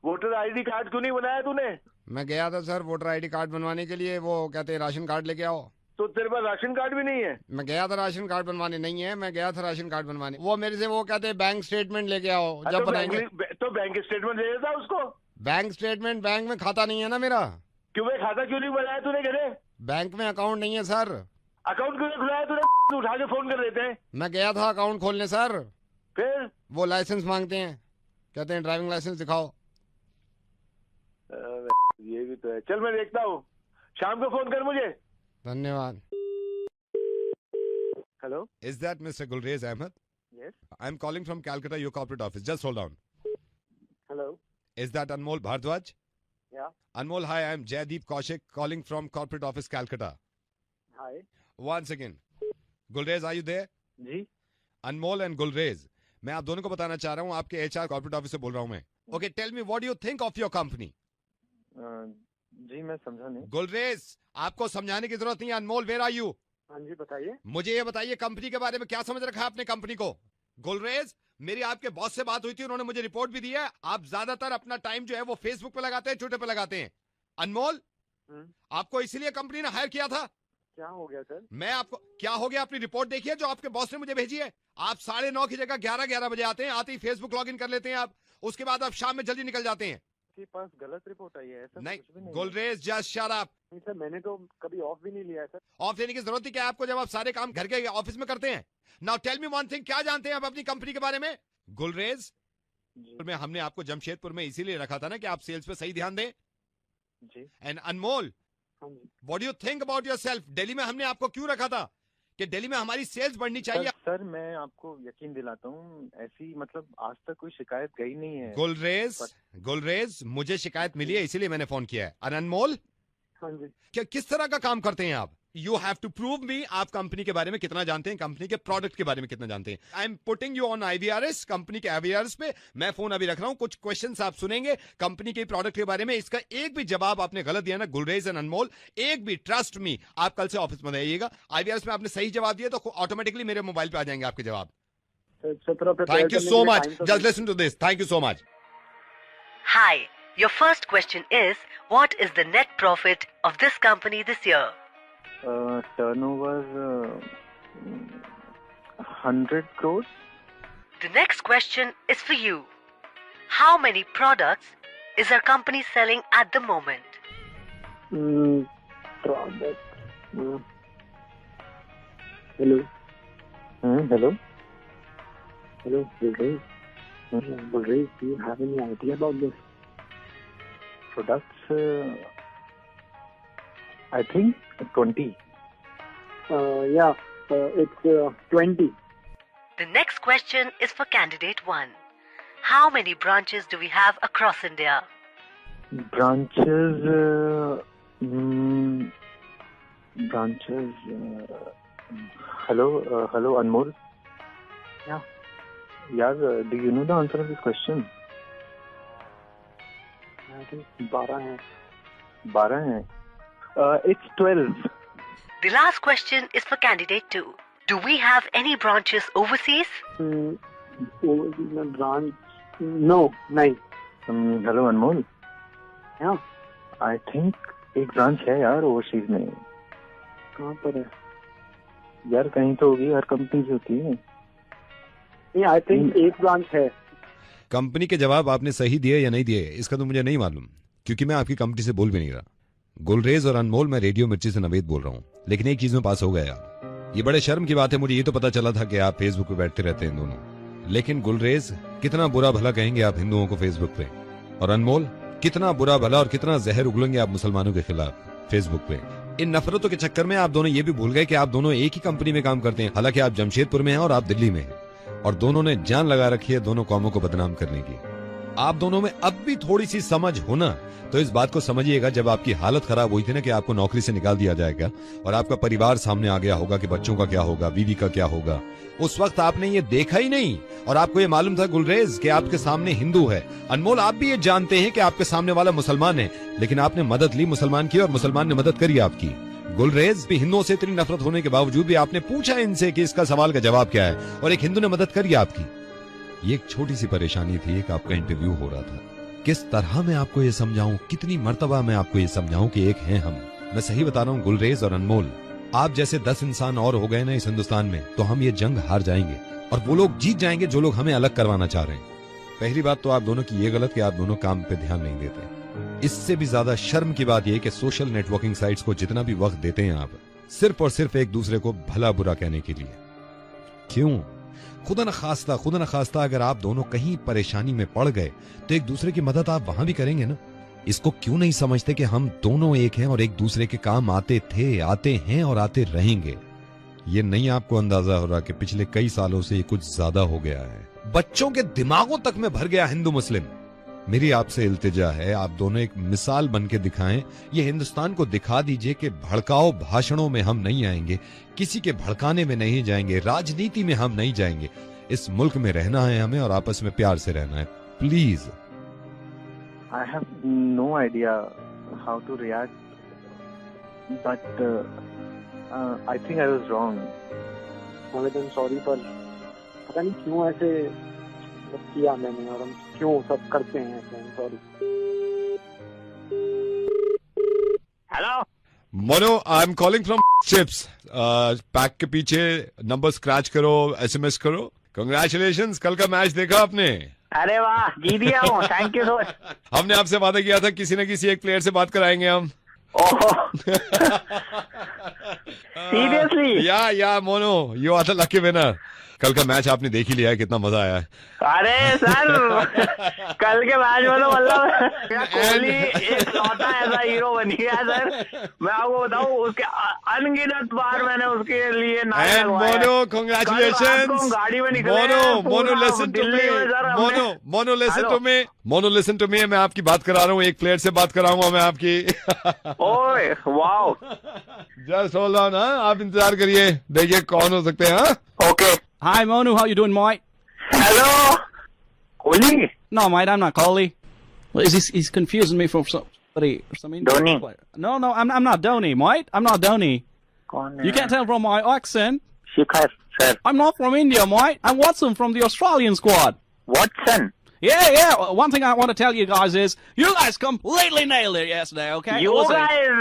वोटर आईडी कार्ड क्यों नहीं बनाया तूने? मैं गया था सर वोटर आईडी कार्ड बनवाने के लिए, वो कहते हैं राशन कार्ड लेके आओ। तो तेरे पास राशन कार्ड भी नहीं है? मैं गया था राशन कार्ड बनवाने, नहीं है, मैं गया था राशन कार्ड बनवाने। वो मेरे से वो कहते हैं बैंक स्टेटमेंट लेके आओ जब बनाएंगे। तो बैंक स्टेटमेंट दे देता उसको। बैंक स्टेटमेंट, बैंक में खाता नहीं है ना मेरा। क्यों भाई, खाता क्यों नहीं बनाया तूने घरे? बैंक में अकाउंट नहीं है सर। अकाउंट क्यों नहीं खुलाया तूने? उठा के फोन कर देते हैं। मैं गया था अकाउंट खोलने सर, फिर वो लाइसेंस मांगते हैं, कहते हैं ड्राइविंग लाइसेंस दिखाओ। ये भी तो है। चल मैं देखता हूँ, शाम को फोन कर मुझे। धन्यवाद। Hello? Is that Mr. Gulrez Ahmed? Yes. I'm calling from Calcutta, your corporate office. Just hold on. Hello? Is that Anmol Bhardwaj? Yeah. Anmol, hi, I'm Jaideep Kaushik calling from corporate office Calcutta. Hi. One second. Gulrez, are you there? Ji. Anmol and Gulrez. मैं आप दोनों को बताना चाह रहा हूँ, आपके HR corporate office से बोल रहा हूँ मैं। Okay, tell me what do you think of your company? जी मैं समझा नहीं। Gulrez, आपको समझाने की जरूरत नहीं है। अनमोल, where are you? हाँ जी बताइए। मुझे ये बताइए कंपनी के बारे में क्या समझ रखा है आपने कंपनी को? गुलरेज, मेरी आपके बॉस से बात हुई थी, उन्होंने मुझे रिपोर्ट भी दी है। आप ज्यादातर अपना टाइम जो है वो फेसबुक पे लगाते हैं, ट्विटर पे लगाते हैं। अनमोल, आपको इसीलिए कंपनी ने हायर किया था। क्या हो गया सर? मैं आपको क्या हो गया, अपनी रिपोर्ट देखिए जो आपके बॉस ने मुझे भेजी है। आप 9:30 की जगह 11 बजे आते हैं, आते ही फेसबुक लॉग इन कर लेते हैं आप, उसके बाद आप शाम में जल्दी निकल जाते हैं। आपके पास गलत रिपोर्ट आई है? ऐसा नहीं, कुछ भी नहीं। Gulrez just shut up. नहीं सर, मैंने तो कभी ऑफ भी नहीं लिया है सर। ऑफ लेने की जरूरत ही क्या है आपको, जब आप सारे काम घर के ऑफिस में करते हैं। Now tell me one thing, क्या जानते हैं आप अपनी कंपनी के बारे में? गुलरेज, में हमने आपको जमशेदपुर में इसीलिए रखा था ना कि आप सेल्स पे सही ध्यान दें। जी। And Anmol, what do you think about yourself? Delhi में हमने आपको क्यों रखा था कि दिल्ली में हमारी सेल्स बढ़नी चाहिए। सर मैं आपको यकीन दिलाता हूँ, ऐसी मतलब आज तक कोई शिकायत गई नहीं है। गुलरेज, मुझे शिकायत मिली है इसीलिए मैंने फोन किया है। अनमोल, हाँ जी। क्या किस तरह का काम करते हैं आप? You have to prove me आप कंपनी के बारे में कितना जानते हैं, कंपनी के प्रोडक्ट के बारे में कितना जानते हैं। I am putting you on IVRS, company के IVRS पे मैं फोन अभी रख रहा हूं। कुछ क्वेश्चंस आप सुनेंगे कंपनी के प्रोडक्ट के बारे में, इसका एक भी जवाब आपने गलत दिया ना गुलरेज एंड अनमोल, एक भी, ट्रस्ट मी, आप कल से ऑफिस में आइएगा। IVRS में आपने सही जवाब दिया तो ऑटोमेटिकली मेरे मोबाइल पे आ जाएंगे आपके जवाब। Thank you so much, just listen to this, thank you so much. Hi, your first question is, what is the net profit of this company this year? Turnover 100 crores. The next question is for you. How many products is our company selling at the moment? Product. Hello. Hello. Hello, Gulrez. Gulrez, do you have any idea about this? Products, I think 20. Yeah, it's 20. The next question is for candidate 1. How many branches do we have across India? Branches, hello, Anmol. Yeah. Yeah, do you know the answer of this question? I think 12 हैं. 12 हैं. It's 12. The last question is for candidate 2. Do we have any branches overseas? Branch? No, nahin. Hello Anmol. I think एक branch है यार overseas में। कहाँ पर है यार? कहीं तो होगी, हर कंपनी की होती है। नहीं, आई थिंक एक ब्रांच है। कंपनी के जवाब आपने सही दिए या नहीं दिए इसका तो मुझे नहीं मालूम, क्योंकि मैं आपकी कंपनी से बोल भी नहीं रहा। गुलरेज और अनमोल, मैं रेडियो मिर्ची से नवेद बोल रहा हूँ, लेकिन एक चीज में पास हो गया। ये बड़े शर्म की बात है, मुझे ये तो पता चला था कि आप फेसबुक पे बैठते रहते हैं दोनों, लेकिन गुलरेज कितना बुरा भला कहेंगे आप हिंदुओं को फेसबुक पे, और अनमोल कितना बुरा भला और कितना जहर उगलेंगे आप मुसलमानों के खिलाफ फेसबुक पे। इन नफरतों के चक्कर में आप दोनों ये भी भूल गए कि आप दोनों एक ही कंपनी में काम करते हैं। हालांकि आप जमशेदपुर में हैं और आप दिल्ली में हैं, और दोनों ने जान लगा रखी है दोनों कौमों को बदनाम करने की। आप दोनों में अब भी थोड़ी सी समझ होना तो इस बात को समझिएगा, जब आपकी हालत खराब हुई थी ना कि आपको नौकरी से निकाल दिया जाएगा और आपका परिवार सामने आ गया होगा कि बच्चों का क्या होगा, बीवी का क्या होगा, उस वक्त आपने ये देखा ही नहीं। और आपको ये मालूम था गुलरेज कि आपके सामने हिंदू है, अनमोल आप भी ये जानते हैं कि आपके सामने वाला मुसलमान है, लेकिन आपने मदद ली मुसलमान की और मुसलमान ने मदद करी आपकी। गुलरेज भी हिंदुओं से इतनी नफरत होने के बावजूद भी आपने पूछा इनसे कि इसका सवाल का जवाब क्या है, और एक हिंदू ने मदद करी आपकी। ये एक छोटी सी परेशानी थी, एक आपका इंटरव्यू हो रहा था। किस तरह मैं आपको ये समझाऊं, कितनी मर्तबा मैं आपको ये समझाऊं कि एक हैं हम। मैं सही बता रहा हूं गुलरेज और अनमोल, आप जैसे 10 इंसान और हो गए ना इस हिंदुस्तान में तो हम ये जंग हार जाएंगे और वो लोग जीत जाएंगे जो लोग हमें अलग करवाना चाह रहे हैं। पहली बात तो आप दोनों की ये गलत कि आप दोनों काम पे ध्यान नहीं देते। इससे भी ज्यादा शर्म की बात यह कि सोशल नेटवर्किंग साइट्स को जितना भी वक्त देते हैं आप सिर्फ और सिर्फ एक दूसरे को भला बुरा कहने के लिए। क्यों? खुदा न खास्ता अगर आप दोनों कहीं परेशानी में पड़ गए तो एक दूसरे की मदद आप वहां भी करेंगे ना। इसको क्यों नहीं समझते कि हम दोनों एक हैं और एक दूसरे के काम आते थे, आते हैं और आते रहेंगे। ये नहीं आपको अंदाजा हो रहा कि पिछले कई सालों से ये कुछ ज्यादा हो गया है, बच्चों के दिमागों तक में भर गया हिंदू मुस्लिम। मेरी आपसे इल्तिजा है आप दोनों एक मिसाल बन के दिखाएं, ये हिंदुस्तान को दिखा दीजिए कि भड़काओ भाषणों में हम नहीं आएंगे, किसी के भड़काने में नहीं जाएंगे, राजनीति में हम नहीं जाएंगे। इस मुल्क में रहना है हमें और आपस में प्यार से रहना है। Please. I have no idea how to react, but I think I was wrong. आवेदन सॉरी, पर पता नहीं क्यों ऐसे किया मैंने और हम क्यों सब करते हैं ऐसे। Sorry. Hello mono, I am calling from chips. Pack के पीछे नंबर स्क्रैच करो, SMS करो। कंग्रेचुलेशंस, कल का मैच देखा आपने? अरे वाह, जीत गया हूँ, थैंक यू सो मच। हमने आपसे वादा किया था किसी न किसी एक प्लेयर से बात कराएंगे हम। Seriously? Yeah Mono, you are the lucky winner. कल का मैच आपने देख ही लिया है, कितना मजा आया है। अरे सर, कल के मैच में तो मतलब कोहली एक लौटा ऐसा हीरो बन गया सर। मैं आपको बताऊं, उसके अनगिनत बार मैंने उसके लिए मोनो कांग्रेचुलेशंस। गाड़ी में निकले। Mono listen to me, Mono listen to me. मैं आपकी बात करा रहा हूँ, एक प्लेयर से बात कराऊंगा मैं आपकी। ओए वाओ, जस्ट होल्ड ऑन। आप इंतजार करिए, देखिए कौन हो सकते हैं। Okay. Hi, Monu. How you doing, mate? Hello. Kohli? No, mate. I'm not Kohli. Well, he's confusing me for somebody or some Indian Dhoni. player. No, I'm not Dhoni, mate. I'm not Dhoni. You can't tell from my accent. Shikhar, sir. I'm not from India, mate. I'm Watson from the Australian squad. Watson? Yeah. One thing I want to tell you guys is you guys completely nailed it yesterday, okay? You guys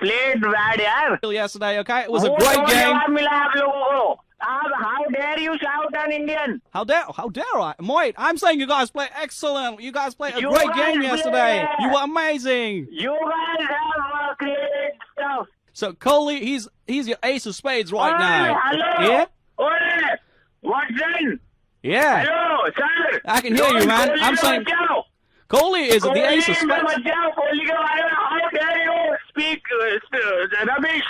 played bad, yaar. Yesterday, okay? It was a great game. मिला आप लोगों को। How dare you shout an Indian? How dare I? Mate, I'm saying you guys played excellent. You guys played a great game yesterday. You were amazing. You guys have created stuff. So Kohli, he's your ace of spades right now. Hello. Yeah? Oi, Watson. Yeah. Hello, sir. I can hear you, man. I'm saying Kohli is the ace of spades. Kohli के बारे में how dare you speak rubbish?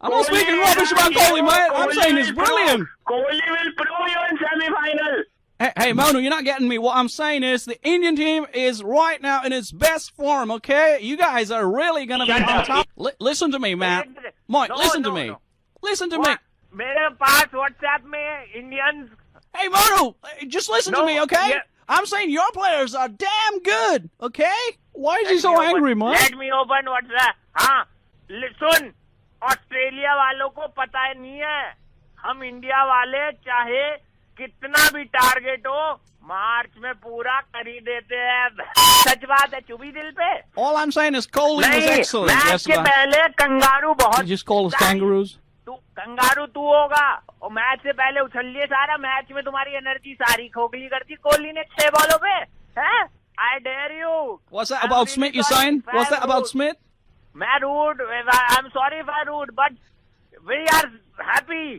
I'm not speaking rubbish about Kohli, mate. I'm saying he's brilliant. Kohli will prove you in semi-final. Hey, Monu, you're not getting me. What I'm saying is the Indian team is right now in its best form, okay? You guys are really going to be on top. Listen to me, man. Mike, listen to me. Listen to me. मेरे पास WhatsApp में Indians. Hey, Monu, just listen to me, okay? I'm saying your players are damn good, okay? Why is he so angry, Mike? Let me open WhatsApp. हाँ, सुन, Australia वालों को पता नहीं है, हम India वाले चाहे कितना भी टारगेट हो मार्च में पूरा कर ही देते हैं। सच बात है, चुभी दिल पे। All I'm saying is Kohli was excellent. Match के पहले कंगारू बहुत, Just call us kangaroos. तू कंगारू तू होगा और मैच से पहले उछलिए सारा, मैच में तुम्हारी एनर्जी सारी खोखली कर दी कोहली ने 6 बॉलों पे। हैं? I dare you. What's that about Smith you saying? What's that about Smith? मैं rude, I'm sorry if I rude, but we are happy.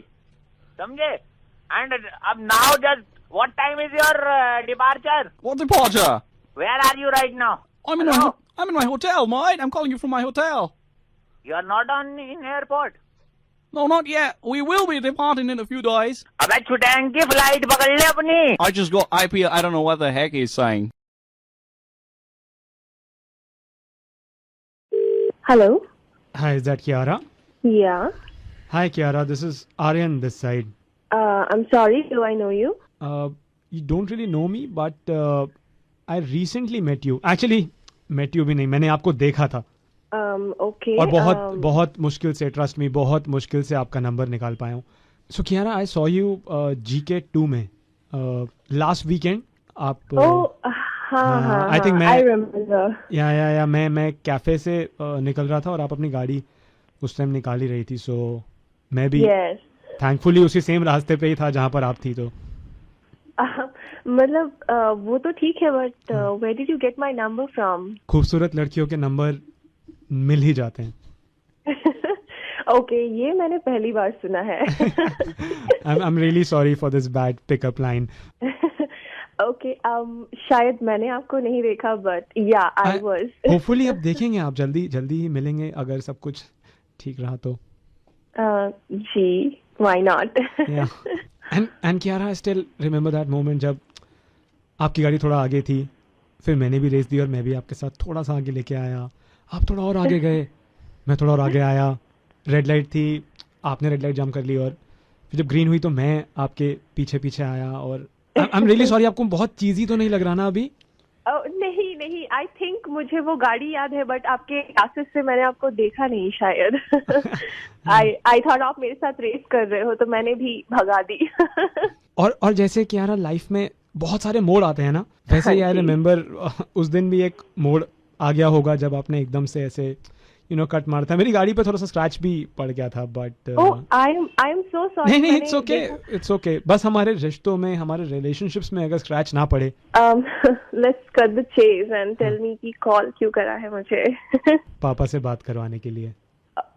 समझे? And अब now just what time is your departure? What departure? Where are you right now? I'm in my hotel, mate. I'm calling you from my hotel. You are not in airport. No, not yet. We will be departing in a few days. अबे छुटेंगे की flight पकड़ ले अपनी। I just got IP. I don't know what the heck he's saying. Hello. Hi, is that Kiara? Yeah. Hi, Kiara. This is Aryan this side. I'm sorry. Do I know you? You don't really know me, but I recently met you. Actually, met you भी नहीं, मैंने आपको देखा था। Okay. और बहुत मुश्किल से, ट्रस्ट मी, बहुत मुश्किल से आपका नंबर निकाल पाया हूँ। So Kiara, I saw you GK2 में last weekend। आप हाँ, I think I remember. या मैं कैफे से निकल रहा था और आप अपनी गाड़ी उस टाइम निकाल ही रही थी, सो मैं भी थैंकफुली उसी सेम रास्ते पे ही था जहाँ पर आप थी। तो मतलब वो तो ठीक है, but where did you get my number from? खूबसूरत लड़कियों के नंबर मिल ही जाते हैं। ओके, ये मैंने पहली बार सुना है। I'm really sorry for this bad pickup line. Okay, शायद मैंने आपको नहीं देखा, बट या आई वाज। होपफुली अब देखेंगे, आप जल्दी ही मिलेंगे अगर सब कुछ ठीक रहा तो। जी, why not. And Kiara, I still remember that moment जब आपकी गाड़ी थोड़ा आगे थी, फिर मैंने भी रेस दी और मैं भी आपके साथ थोड़ा सा आगे लेके आया, आप थोड़ा और आगे गए, मैं थोड़ा और आगे आया, रेड लाइट थी, आपने रेड लाइट जंप कर ली और फिर जब ग्रीन हुई तो मैं आपके पीछे आया। और आई एम रियली सॉरी, आपको बहुत चीज़ी तो नहीं लग रहा ना अभी? नहीं, आई थिंक मुझे वो गाड़ी याद है, बट आपके क्लासेस से मैंने आपको देखा नहीं शायद। आई थॉट आप मेरे साथ रेस कर रहे हो, तो मैंने भी भगा दी। और जैसे Kiara, लाइफ में बहुत सारे मोड़ आते हैं ना, वैसे ही आई रिमेम्बर उस दिन भी एक मोड़ आ गया होगा जब आपने एकदम से ऐसे कट मारा था। मेरी गाड़ी पे थोड़ा सा स्क्रैच भी पड़ गया था, but I am so sorry. नहीं, इट्स ओके। बस हमारे रिश्तों में, हमारे रिलेशनशिप्स में अगर स्क्रैच ना पड़े। Let's cut the chase and tell me कि कॉल क्यों करा है मुझे? पापा से बात करवाने के लिए।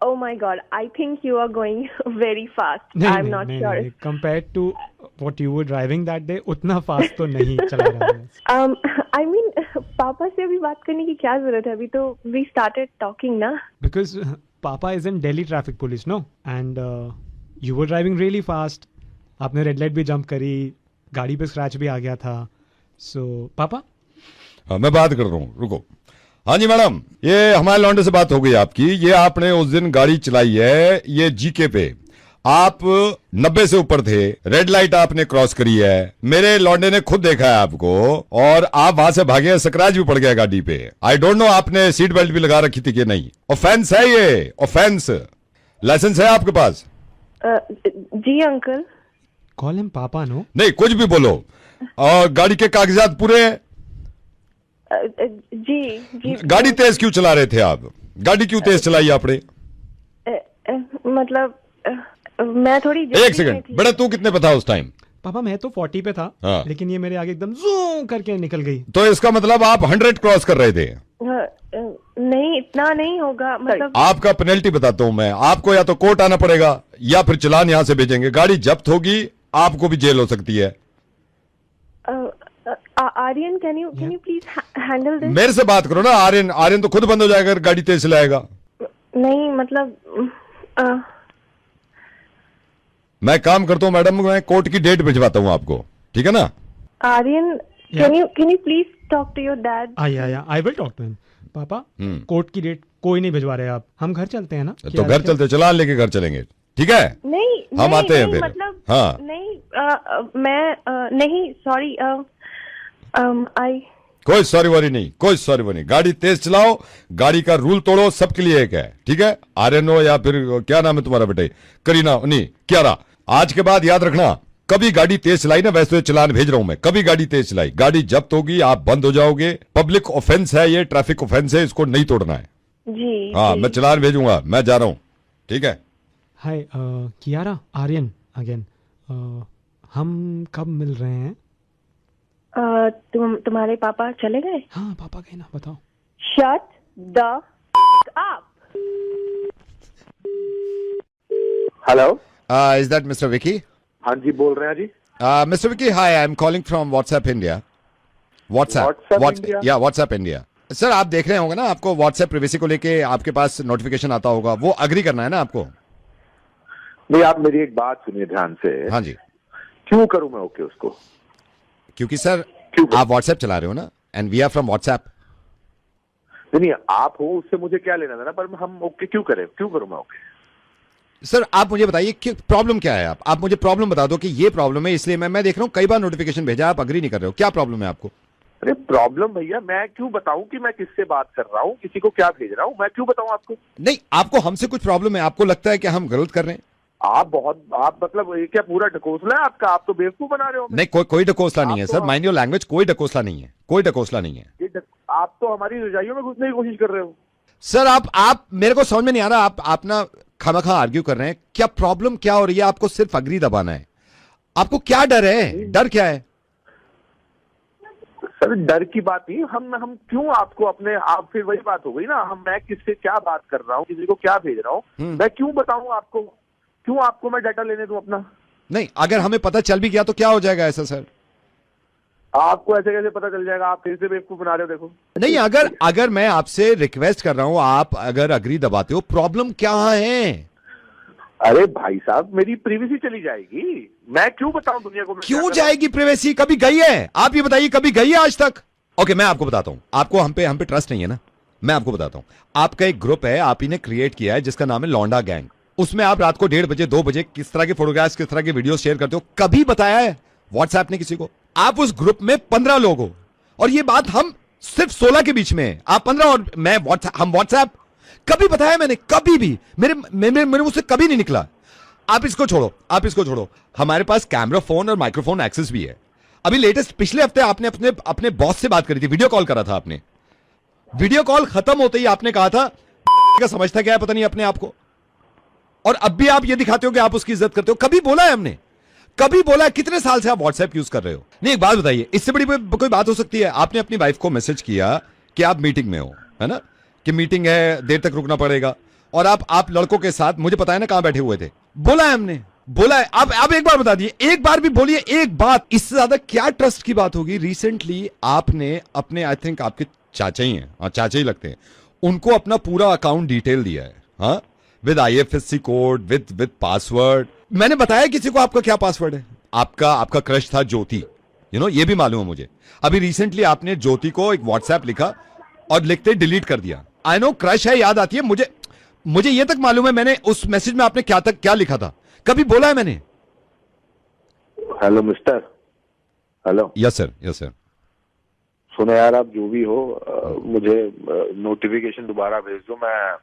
Oh my God, I think you are going very fast. I'm not sure. Compared to what you were driving that day, उतना फास्ट तो नहीं चला रहा है। I mean, पापा से अभी बात करने की क्या जरूरत है? अभी तो we started talking ना। Because पापा is in Delhi traffic police, no? And you were driving really fast. आपने रेड लाइट भी जंप करी, गाड़ी पे स्क्रैच भी आ गया था। So पापा? हाँ, मैं बात कर रहा हूँ, रुको। हाँ जी मैडम, ये हमारे लौंडे से बात हो गई आपकी। ये आपने उस दिन गाड़ी चलाई है, ये जीके पे आप 90 से ऊपर थे, रेड लाइट आपने क्रॉस करी है, मेरे लौंडे ने खुद देखा है आपको, और आप वहां से भागे, स्क्रैच भी पड़ गया गाड़ी पे। आई डोंट नो आपने सीट बेल्ट भी लगा रखी थी कि नहीं। ऑफेंस है ये, ऑफेंस। लाइसेंस है आपके पास? जी अंकल। कॉल हिम पापा। नो नहीं, कुछ भी बोलो। और गाड़ी के कागजात पूरे हैं? जी। गाड़ी तेज क्यों चला रहे थे आप? गाड़ी क्यों तेज चलाई आपने? मतलब मैं थोड़ी एक सेकंड बेटा, तू कितने पे था उस टाइम? पापा मैं तो 40 पे था। हाँ। लेकिन ये मेरे आगे एकदम जूम करके निकल गई। तो इसका मतलब आप 100 क्रॉस कर रहे थे? नहीं, इतना नहीं होगा। मतलब आपका पेनल्टी बताता हूं मैं आपको, या तो कोर्ट आना पड़ेगा या फिर चालान यहां से भेजेंगे। गाड़ी जब्त होगी, आपको भी जेल हो सकती है। Aryan, can you please handle this? मेरे से बात करो ना। आर्यन तो खुद बंद हो जाएगा अगर गाड़ी तेज चलाएगा। नहीं मतलब मैं काम करता हूँ मैडम, मैं कोर्ट की डेट भिजवाता हूँ आपको, ठीक है ना? Aryan, can you please talk to your dad? I will talk to him. पापा, कोर्ट की डेट कोई नहीं भिजवा रहे आप, हम घर चलते हैं ना। तो घर चलते, चालान लेके घर चलेंगे, ठीक है? नहीं, हम आते हैं फिर। मतलब हाँ नहीं, मैं नहीं, सॉरी। कोई सॉरी वॉरी नहीं, कोई सॉरी वॉरी नहीं। गाड़ी तेज चलाओ, गाड़ी का रूल तोड़ो, सबके लिए एक है, ठीक है? आर्यन हो या फिर क्या नाम है तुम्हारा बेटे? करीना नहीं, Kiara। आज के बाद याद रखना, कभी गाड़ी तेज चलाई ना, वैसे चलान भेज रहा हूं मैं, कभी गाड़ी तेज चलाई, गाड़ी जब्त होगी, आप बंद हो जाओगे। पब्लिक ऑफेंस है ये, ट्रैफिक ऑफेंस है, इसको नहीं तोड़ना है जी। हाँ मैं चलान भेजूंगा, मैं जा रहा हूँ, ठीक है। हाय कियारा, आर्यन अगेन। हम कब मिल रहे हैं? तुम्हारे पापा चले गए? हाँ पापा गए ना, बताओ। Shut the up. Hello, is that mister Vicky? हाँ जी बोल रहे हैं जी। Mister Vicky, hi, I am calling from WhatsApp India. WhatsApp India. Sir आप देख रहे होंगे ना, आपको व्हाट्सएप प्राइवेसी को लेके आपके पास नोटिफिकेशन आता होगा, वो अग्री करना है ना आपको? नहीं, आप मेरी एक बात सुनिए ध्यान से। हाँ जी। क्यों करूं मैं ओके उसको? क्योंकि सर आप व्हाट्सएप चला रहे हो ना, and we are from WhatsApp. नहीं आप हो, उससे मुझे क्या लेना देना, पर हम ओके क्यों करें, क्यों करूं मैं ओके? सर आप मुझे बताइए कि प्रॉब्लम क्या है, आप मुझे प्रॉब्लम बता दो कि ये प्रॉब्लम है, इसलिए मैं देख रहा हूँ कई बार नोटिफिकेशन भेजा, आप अग्री नहीं कर रहे हो, क्या प्रॉब्लम है आपको? अरे प्रॉब्लम भैया, मैं क्यों बताऊं कि मैं किससे बात कर रहा हूँ, किसी को क्या भेज रहा हूँ, मैं क्यों बताऊं आपको? नहीं, आपको हमसे कुछ प्रॉब्लम है, आपको लगता है कि हम गलत कर रहे हैं? आप मतलब ये क्या पूरा ढकोसला है आपका? आप तो बेवकूफ बना रहे हो। नहीं, कोई ढकोसला नहीं है सर, माइंड योर लैंग्वेज, कोई ढकोसला नहीं है, कोई ढकोसला नहीं है। आप तो हमारी रजाइयों में घुसने की कोशिश कर रहे हो। सर आप मेरे को समझ में नहीं आ रहा, आप ना खामखा आर्ग्यू कर रहे हैं, क्या प्रॉब्लम क्या हो रही है? आपको सिर्फ अग्री दबाना है, आपको क्या डर है? डर क्या है सर? डर की बात नहीं, हम क्यों आपको अपने आप, फिर वही बात हो गई ना, मैं किससे क्या बात कर रहा हूँ, किसी को क्या भेज रहा हूँ, मैं क्यों बताऊं आपको, क्यों आपको मैं डाटा लेने दूं अपना? नहीं, अगर हमें पता चल भी गया तो क्या हो जाएगा ऐसा सर? आपको ऐसे कैसे पता चल जाएगा? आप फिर से बेवकूफ बना रहे हो। देखो नहीं, अगर मैं आपसे रिक्वेस्ट कर रहा हूं, आप अगर अग्री दबाते हो, प्रॉब्लम क्या है? अरे भाई साहब, मेरी प्राइवेसी चली जाएगी, मैं क्यों बताऊं दुनिया को? क्यों जाएगी प्राइवेसी? कभी गई है? आप ये बताइए, कभी गई है आज तक? ओके, मैं आपको बताता हूं, आपको हम पे ट्रस्ट नहीं है ना, मैं आपको बताता हूं। आपका एक ग्रुप है, आप ही ने क्रिएट किया है, जिसका नाम है लौंडा गैंग। उसमें आप रात को 1:30 बजे 2 बजे किस तरह के फोटोग्राफ्स, किस तरह के वीडियो शेयर करते हो, कभी बताया है व्हाट्सएप ने किसी को? आप उस ग्रुप में 15 लोग हो, और ये बात हम सिर्फ 16 के बीच में है, आप 15 और मैं हम व्हाट्सएप कभी बताया मैंने? कभी भी मेरे मुंह से कभी नहीं निकला। आप इसको छोड़ो, हमारे पास कैमरा फोन और माइक्रोफोन एक्सेस भी है। अभी लेटेस्ट पिछले हफ्ते आपने अपने बॉस से बात करी थी, वीडियो कॉल करा था आपने। वीडियो कॉल खत्म होते ही आपने कहा था का समझता क्या है पता नहीं अपने आप को, और अब भी आप ये दिखाते हो कि आप उसकी इज्जत करते हो। कभी बोला है हमने? कभी बोला है? कितने साल से आप व्हाट्सएप यूज कर रहे हो? नहीं, एक बात बताइए, इससे बड़ी कोई बात हो सकती है? आपने अपनी वाइफ को मैसेज किया कि आप मीटिंग में हो, है ना, कि मीटिंग है, देर तक रुकना पड़ेगा, और आप लड़कों के साथ, मुझे पता है ना कहां बैठे हुए थे, बोला है हमने, बोला है। आप एक बार बता दिए, एक बार भी बोलिए, एक बात, इससे ज्यादा क्या ट्रस्ट की बात होगी? रिसेंटली आपने अपने, आई थिंक आपके चाचा ही हैं, हाँ चाचा ही लगते हैं, उनको अपना पूरा अकाउंट डिटेल दिया है, हाँ, with IFSC code, with password. मैंने बताया किसी को आपका क्या पासवर्ड है? आपका क्रश था ज्योति, ये भी मालूम है मुझे। अभी रिसेंटली आपने ज्योति को एक व्हाट्सएप लिखा और लिखते डिलीट कर दिया। आई नो क्रश है, याद आती है मुझे ये तक मालूम है, मैंने उस मैसेज में आपने क्या लिखा था, कभी बोला है मैंने? Hello mister, hello. Yes sir. सुनो यार, आप जो भी हो, मुझे नोटिफिकेशन दोबारा भेज दो, मैं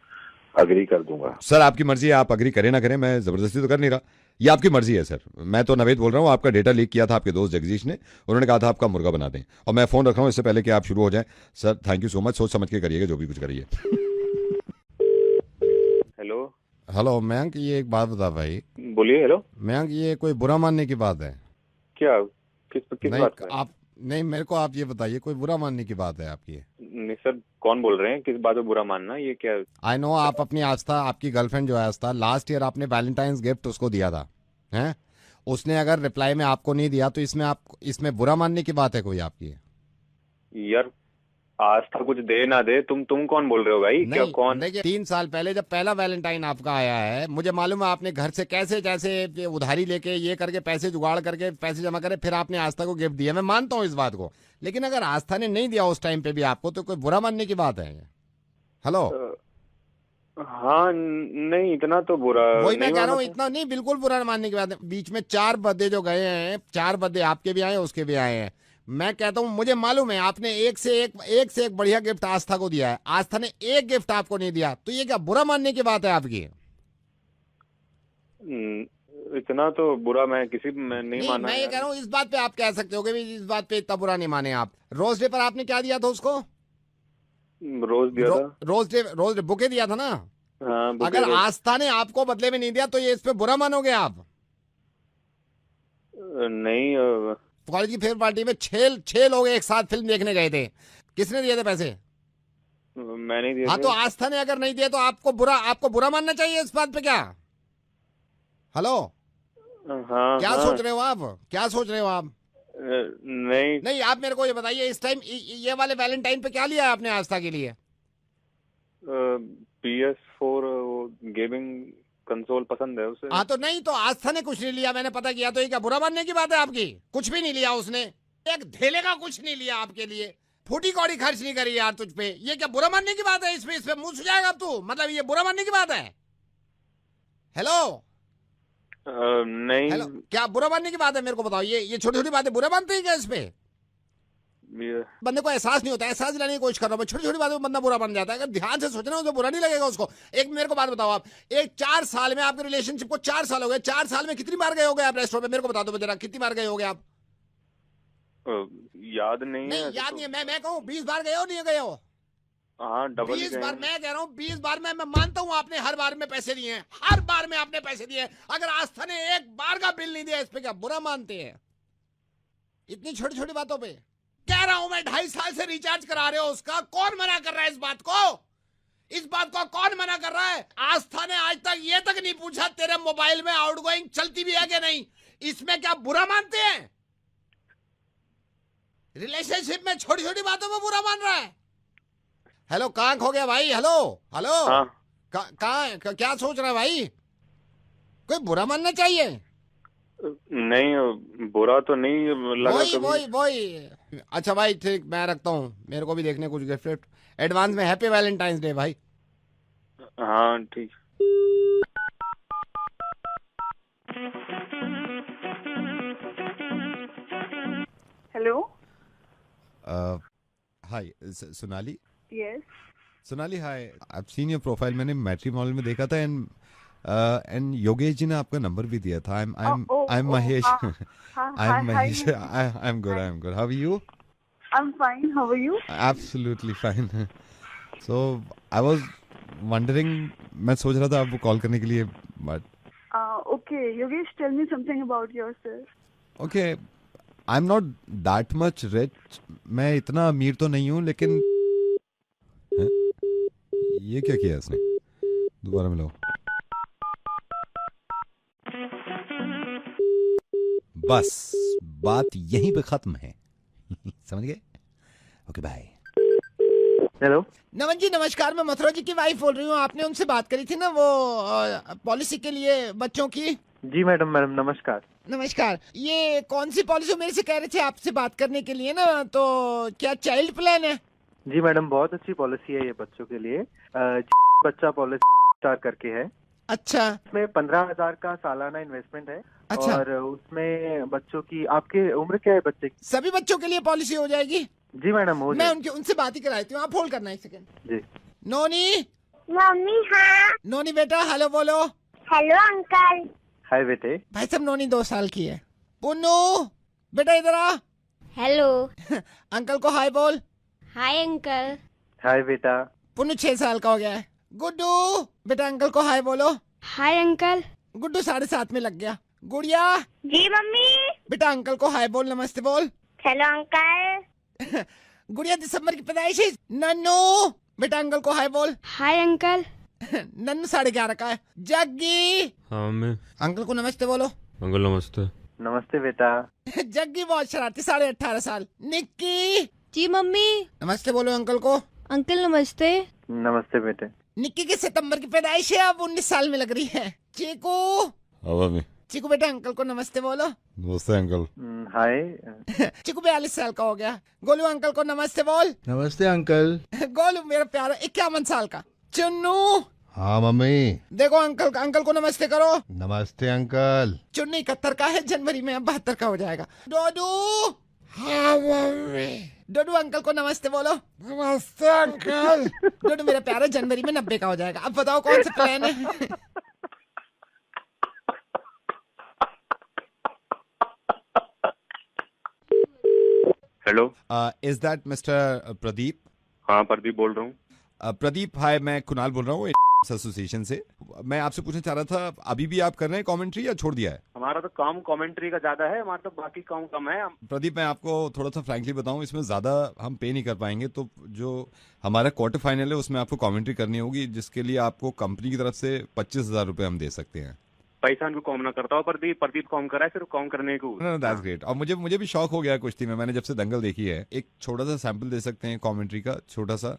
अग्री कर दूंगा। सर आपकी मर्जी है, आप अग्री करें ना करें, मैं जबरदस्ती तो कर नहीं रहा, ये आपकी मर्जी है सर। मैं तो नवेद बोल रहा हूँ, आपका डेटा लीक किया था आपके दोस्त जगदीश ने, उन्होंने कहा था आपका मुर्गा बना दें, और मैं फोन रख रहा हूँ इससे पहले कि आप शुरू हो जाएं। Sir thank you so much, सोच समझ के करिएगा जो भी कुछ करिए। हेलो मयंक, ये एक बात बता भाई। बोलिए। हेलो मयंक, ये कोई बुरा मानने की बात है क्या? किस बात का? आप नहीं, मेरे को आप ये बताइए, कोई बुरा मानने की बात है आपकी? नहीं सर, कौन बोल रहे हैं? किस बात में बुरा मानना? ये क्या? आई नो, आप अपनी आस्था, आपकी गर्लफ्रेंड जो है आस्था, लास्ट ईयर आपने वैलेंटाइंस गिफ्ट उसको दिया था, हैं? उसने अगर रिप्लाई में आपको नहीं दिया तो इसमें बुरा मानने की बात है कोई आपकी? यार आस्था कुछ दे ना दे, तुम कौन बोल रहे हो भाई? क्या कौन? देखिए, 3 साल पहले जब पहला वैलेंटाइन आपका आया है, मुझे मालूम है आपने घर से कैसे उधारी लेके, ये करके, पैसे जुगाड़ करके, पैसे जमा करे, फिर आपने आस्था को गिफ्ट दिया। मैं मानता हूँ इस बात को, लेकिन अगर आस्था ने नहीं दिया उस टाइम पे भी आपको, तो कोई बुरा मानने की बात है? हेलो। हाँ नहीं, इतना तो बुरा वही मैं कह रहा हूँ, इतना नहीं, बिल्कुल बुरा मानने की बात है। बीच में 4 बर्थडे जो गए हैं, 4 बर्थडे आपके भी आए, उसके भी आए हैं। मैं कहता हूं, मुझे मालूम है आपने एक से एक बढ़िया गिफ्ट आस्था को दिया है, आस्था ने एक गिफ्ट आपको नहीं दिया, तो ये क्या बुरा मानने की बात है आपकी? इतना तो बुरा मैं किसी में नहीं माना। मैं ये कह रहा हूँ इस बात पे आप कह सकते हो कि इस बात पे इतना बुरा नहीं माने आप। रोज डे पर आपने क्या दिया था उसको? रोज दिया था। रोज डे बुके दिया था ना? हाँ, अगर आस्था ने आपको बदले में नहीं दिया तो ये इस पे बुरा मानोगे आप? नहीं, कॉलेज की फेयर पार्टी में छह लोग एक साथ फिल्म देखने गए थे, किसने दिए थे पैसे? मैंने दिए। हाँ, तो आस्था ने अगर नहीं दिया तो आपको बुरा मानना चाहिए इस बात पे क्या? हेलो, हाँ, क्या सोच रहे हो आप? क्या सोच रहे हो आप? नहीं, आप मेरे को ये बताइए, इस टाइम ये वाले वैलेंटाइन पे क्या लिया है आपने आस्था के लिए? PS4 गेमिंग कंसोल पसंद है उसे। हाँ, तो नहीं तो आस्था ने कुछ नहीं लिया, मैंने पता किया, तो ये क्या बुरा मानने की बात है आपकी? कुछ भी नहीं लिया उसने, एक धेले का कुछ नहीं लिया आपके लिए, फूटी कौड़ी खर्च नहीं करी यार तुझ पे, ये क्या बुरा मानने की बात है? इस पे मुंह सुझाएगा तू? मतलब ये बुरा मानने की बात है? हेलो, नहीं। हेलो, क्या बुरा मानने की बात है? मेरे को बताओ, ये छोटी छोटी बातें बुरा मानते हैं क्या इस पे? बंदे को एहसास नहीं होता, एहसास दिलाने की कोशिश कर रहा हूँ, छोटी छोटी बातों में बंदा बुरा बन जाता है। अगर ध्यान से सोचना हो तो बुरा नहीं लगेगा उसको। एक मेरे को बात बताओ, आप एक 4 साल में, आपके रिलेशनशिप को 4 साल हो गए, 4 साल में कितनी बार गए होगे आप रेस्टोरेंट में? मेरे को बता दो जरा, कितनी बार गए होगे आप? याद नहीं है। याद नहीं है, मैं कहूँ 20 बार गए हो, नहीं गए हो? हाँ, डबल 20 बार। मैं कह रहा हूँ 20 बार में मैं मानता हूँ आपने हर बार में पैसे दिए हैं, हर बार में आपने पैसे दिए। अगर आस्था ने एक बार का बिल नहीं दिया, इस पे क्या बुरा मानते हैं? इतनी छोटी छोटी बातों पे कह रहा हूं मैं। 2.5 साल से रिचार्ज करा रहे हो उसका, कौन मना कर रहा है इस बात को? इस बात को कौन मना कर रहा है? आस्था ने आज तक ये तक नहीं पूछा तेरे मोबाइल में आउटगोइंग चलती भी है कि नहीं। इसमें क्या बुरा मानते हैं? रिलेशनशिप में छोटी छोटी बातों में बुरा मान रहा है। हेलो, कहाँ खो गया भाई? हेलो हेलो, कहाँ क्या सोच रहा है भाई? कोई बुरा मानना चाहिए? नहीं, बुरा तो नहीं लगा। वही। अच्छा भाई, ठीक, मैं रखता हूँ, मेरे को भी देखने कुछ गिफ्ट एडवांस में। हैप्पी वैलेंटाइंस डे भाई। हाँ, ठीक। Hello, hi Sonali. Yes Sonali, hi, I have seen your profile, मैंने मैट्रिमोनियल में देखा था, एंड योगेश जी ने आपका नंबर भी दिया था। I am Mahesh. I am good. How are you? I am fine, how are you? Absolutely fine. So I was wondering, मैं सोच रहा था आपको कॉल करने के लिए, but okay Yogesh, tell me something about yourself. Okay, I am not that much rich, मैं इतना अमीर तो नहीं हूँ, लेकिन ये क्या किया इसने? दोबारा मिलाओ। बस बात यहीं पे खत्म है। समझ गए? Okay, bye. Hello Naman ji, नमस्कार, मैं मथुरा जी की वाइफ बोल रही हूँ। आपने उनसे बात करी थी ना वो पॉलिसी के लिए बच्चों की? जी मैडम नमस्कार। नमस्कार, ये कौन सी पॉलिसी? मेरे से कह रहे थे आपसे बात करने के लिए ना, तो क्या चाइल्ड प्लान है? जी मैडम, बहुत अच्छी पॉलिसी है ये बच्चों के लिए। बच्चा पॉलिसी स्टार्ट करके है। अच्छा। उसमें 15,000 का सालाना इन्वेस्टमेंट है। अच्छा। और उसमें बच्चों की, आपके उम्र क्या है बच्चे की? सभी बच्चों के लिए पॉलिसी हो जाएगी? जी मैडम, हो मैं उनसे बात ही कराती हूँ, आप होल्ड करना एक सेकंड। जी। नोनी। मम्मी, हाँ। नोनी बेटा, हेलो बोलो। Hello uncle. हाय बेटे। भाई साहब, नोनी 2 साल की है। पुन्नू बेटा इधर आ। हेलो। अंकल को हाय बोल। Hi uncle. हाय बेटा। पुन्नू 6 साल का हो गया है। गुड्डू बेटा, अंकल को हाय बोलो। Hi uncle. गुड्डू 7.5 में लग गया। गुड़िया। जी मम्मी। बेटा, अंकल को हाय बोल, नमस्ते बोल। Hello uncle. गुड़िया दिसंबर की पैदाइश है। नन्नू बेटा, अंकल को हाय बोल। Hi uncle. नन्नू 11.5 का है। जग्गी। हाँ, मैं अंकल को नमस्ते बोलो। अंकल नमस्ते। नमस्ते बेटा। जग्गी बहुत शरारती, 18.5 साल। निक्की। जी मम्मी। नमस्ते बोलो अंकल को। अंकल नमस्ते। नमस्ते बेटे। निक्की की सितंबर की पैदाइश है, अब 19 साल में लग रही है। चीकू। चीकू बेटा, अंकल को नमस्ते बोलो। नमस्ते अंकल। हाय। चीकू 42 साल का हो गया। गोलू अंकल को नमस्ते बोल। नमस्ते अंकल। गोलू मेरा प्यारा 51 साल का। चुन्नू। हाँ मम्मी। देखो अंकल को नमस्ते करो। नमस्ते अंकल। चुन्नू 71 का है, जनवरी में 72 का हो जाएगा। डोडू। हाँ मम्मी। डोडू अंकल को नमस्ते बोलो। नमस्ते अंकल। डोडू मेरा प्यारा जनवरी में 90 का हो जाएगा। अब बताओ कौन सा प्लान है? Hello, is that mister Pradeep? हाँ प्रदीप बोल रहा हूँ। प्रदीप हाय, मैं कुणाल बोल रहा हूँ एसोसिएशन से। मैं आपसे पूछना चाह रहा था, अभी भी आप कर रहे हैं कमेंट्री या छोड़ दिया है? हमारा तो काम कमेंट्री का ज्यादा है, हमारा तो बाकी काम कम है। प्रदीप, मैं आपको थोड़ा सा फ्रैंकली बताऊं, इसमें ज्यादा हम पे नहीं कर पाएंगे। तो जो हमारा क्वार्टर फाइनल है उसमें आपको कमेंट्री करनी होगी, जिसके लिए आपको कंपनी की तरफ से 25,000 रुपए हम दे सकते हैं। पैसा को कॉम ना करता हूँ प्रदीप कॉम करा है सिर्फ कॉम करने को। That's great. और मुझे भी शौक हो गया कुश्ती में, मैंने जब से दंगल देखी है। एक छोटा सा सैंपल दे सकते हैं कमेंट्री का, छोटा सा,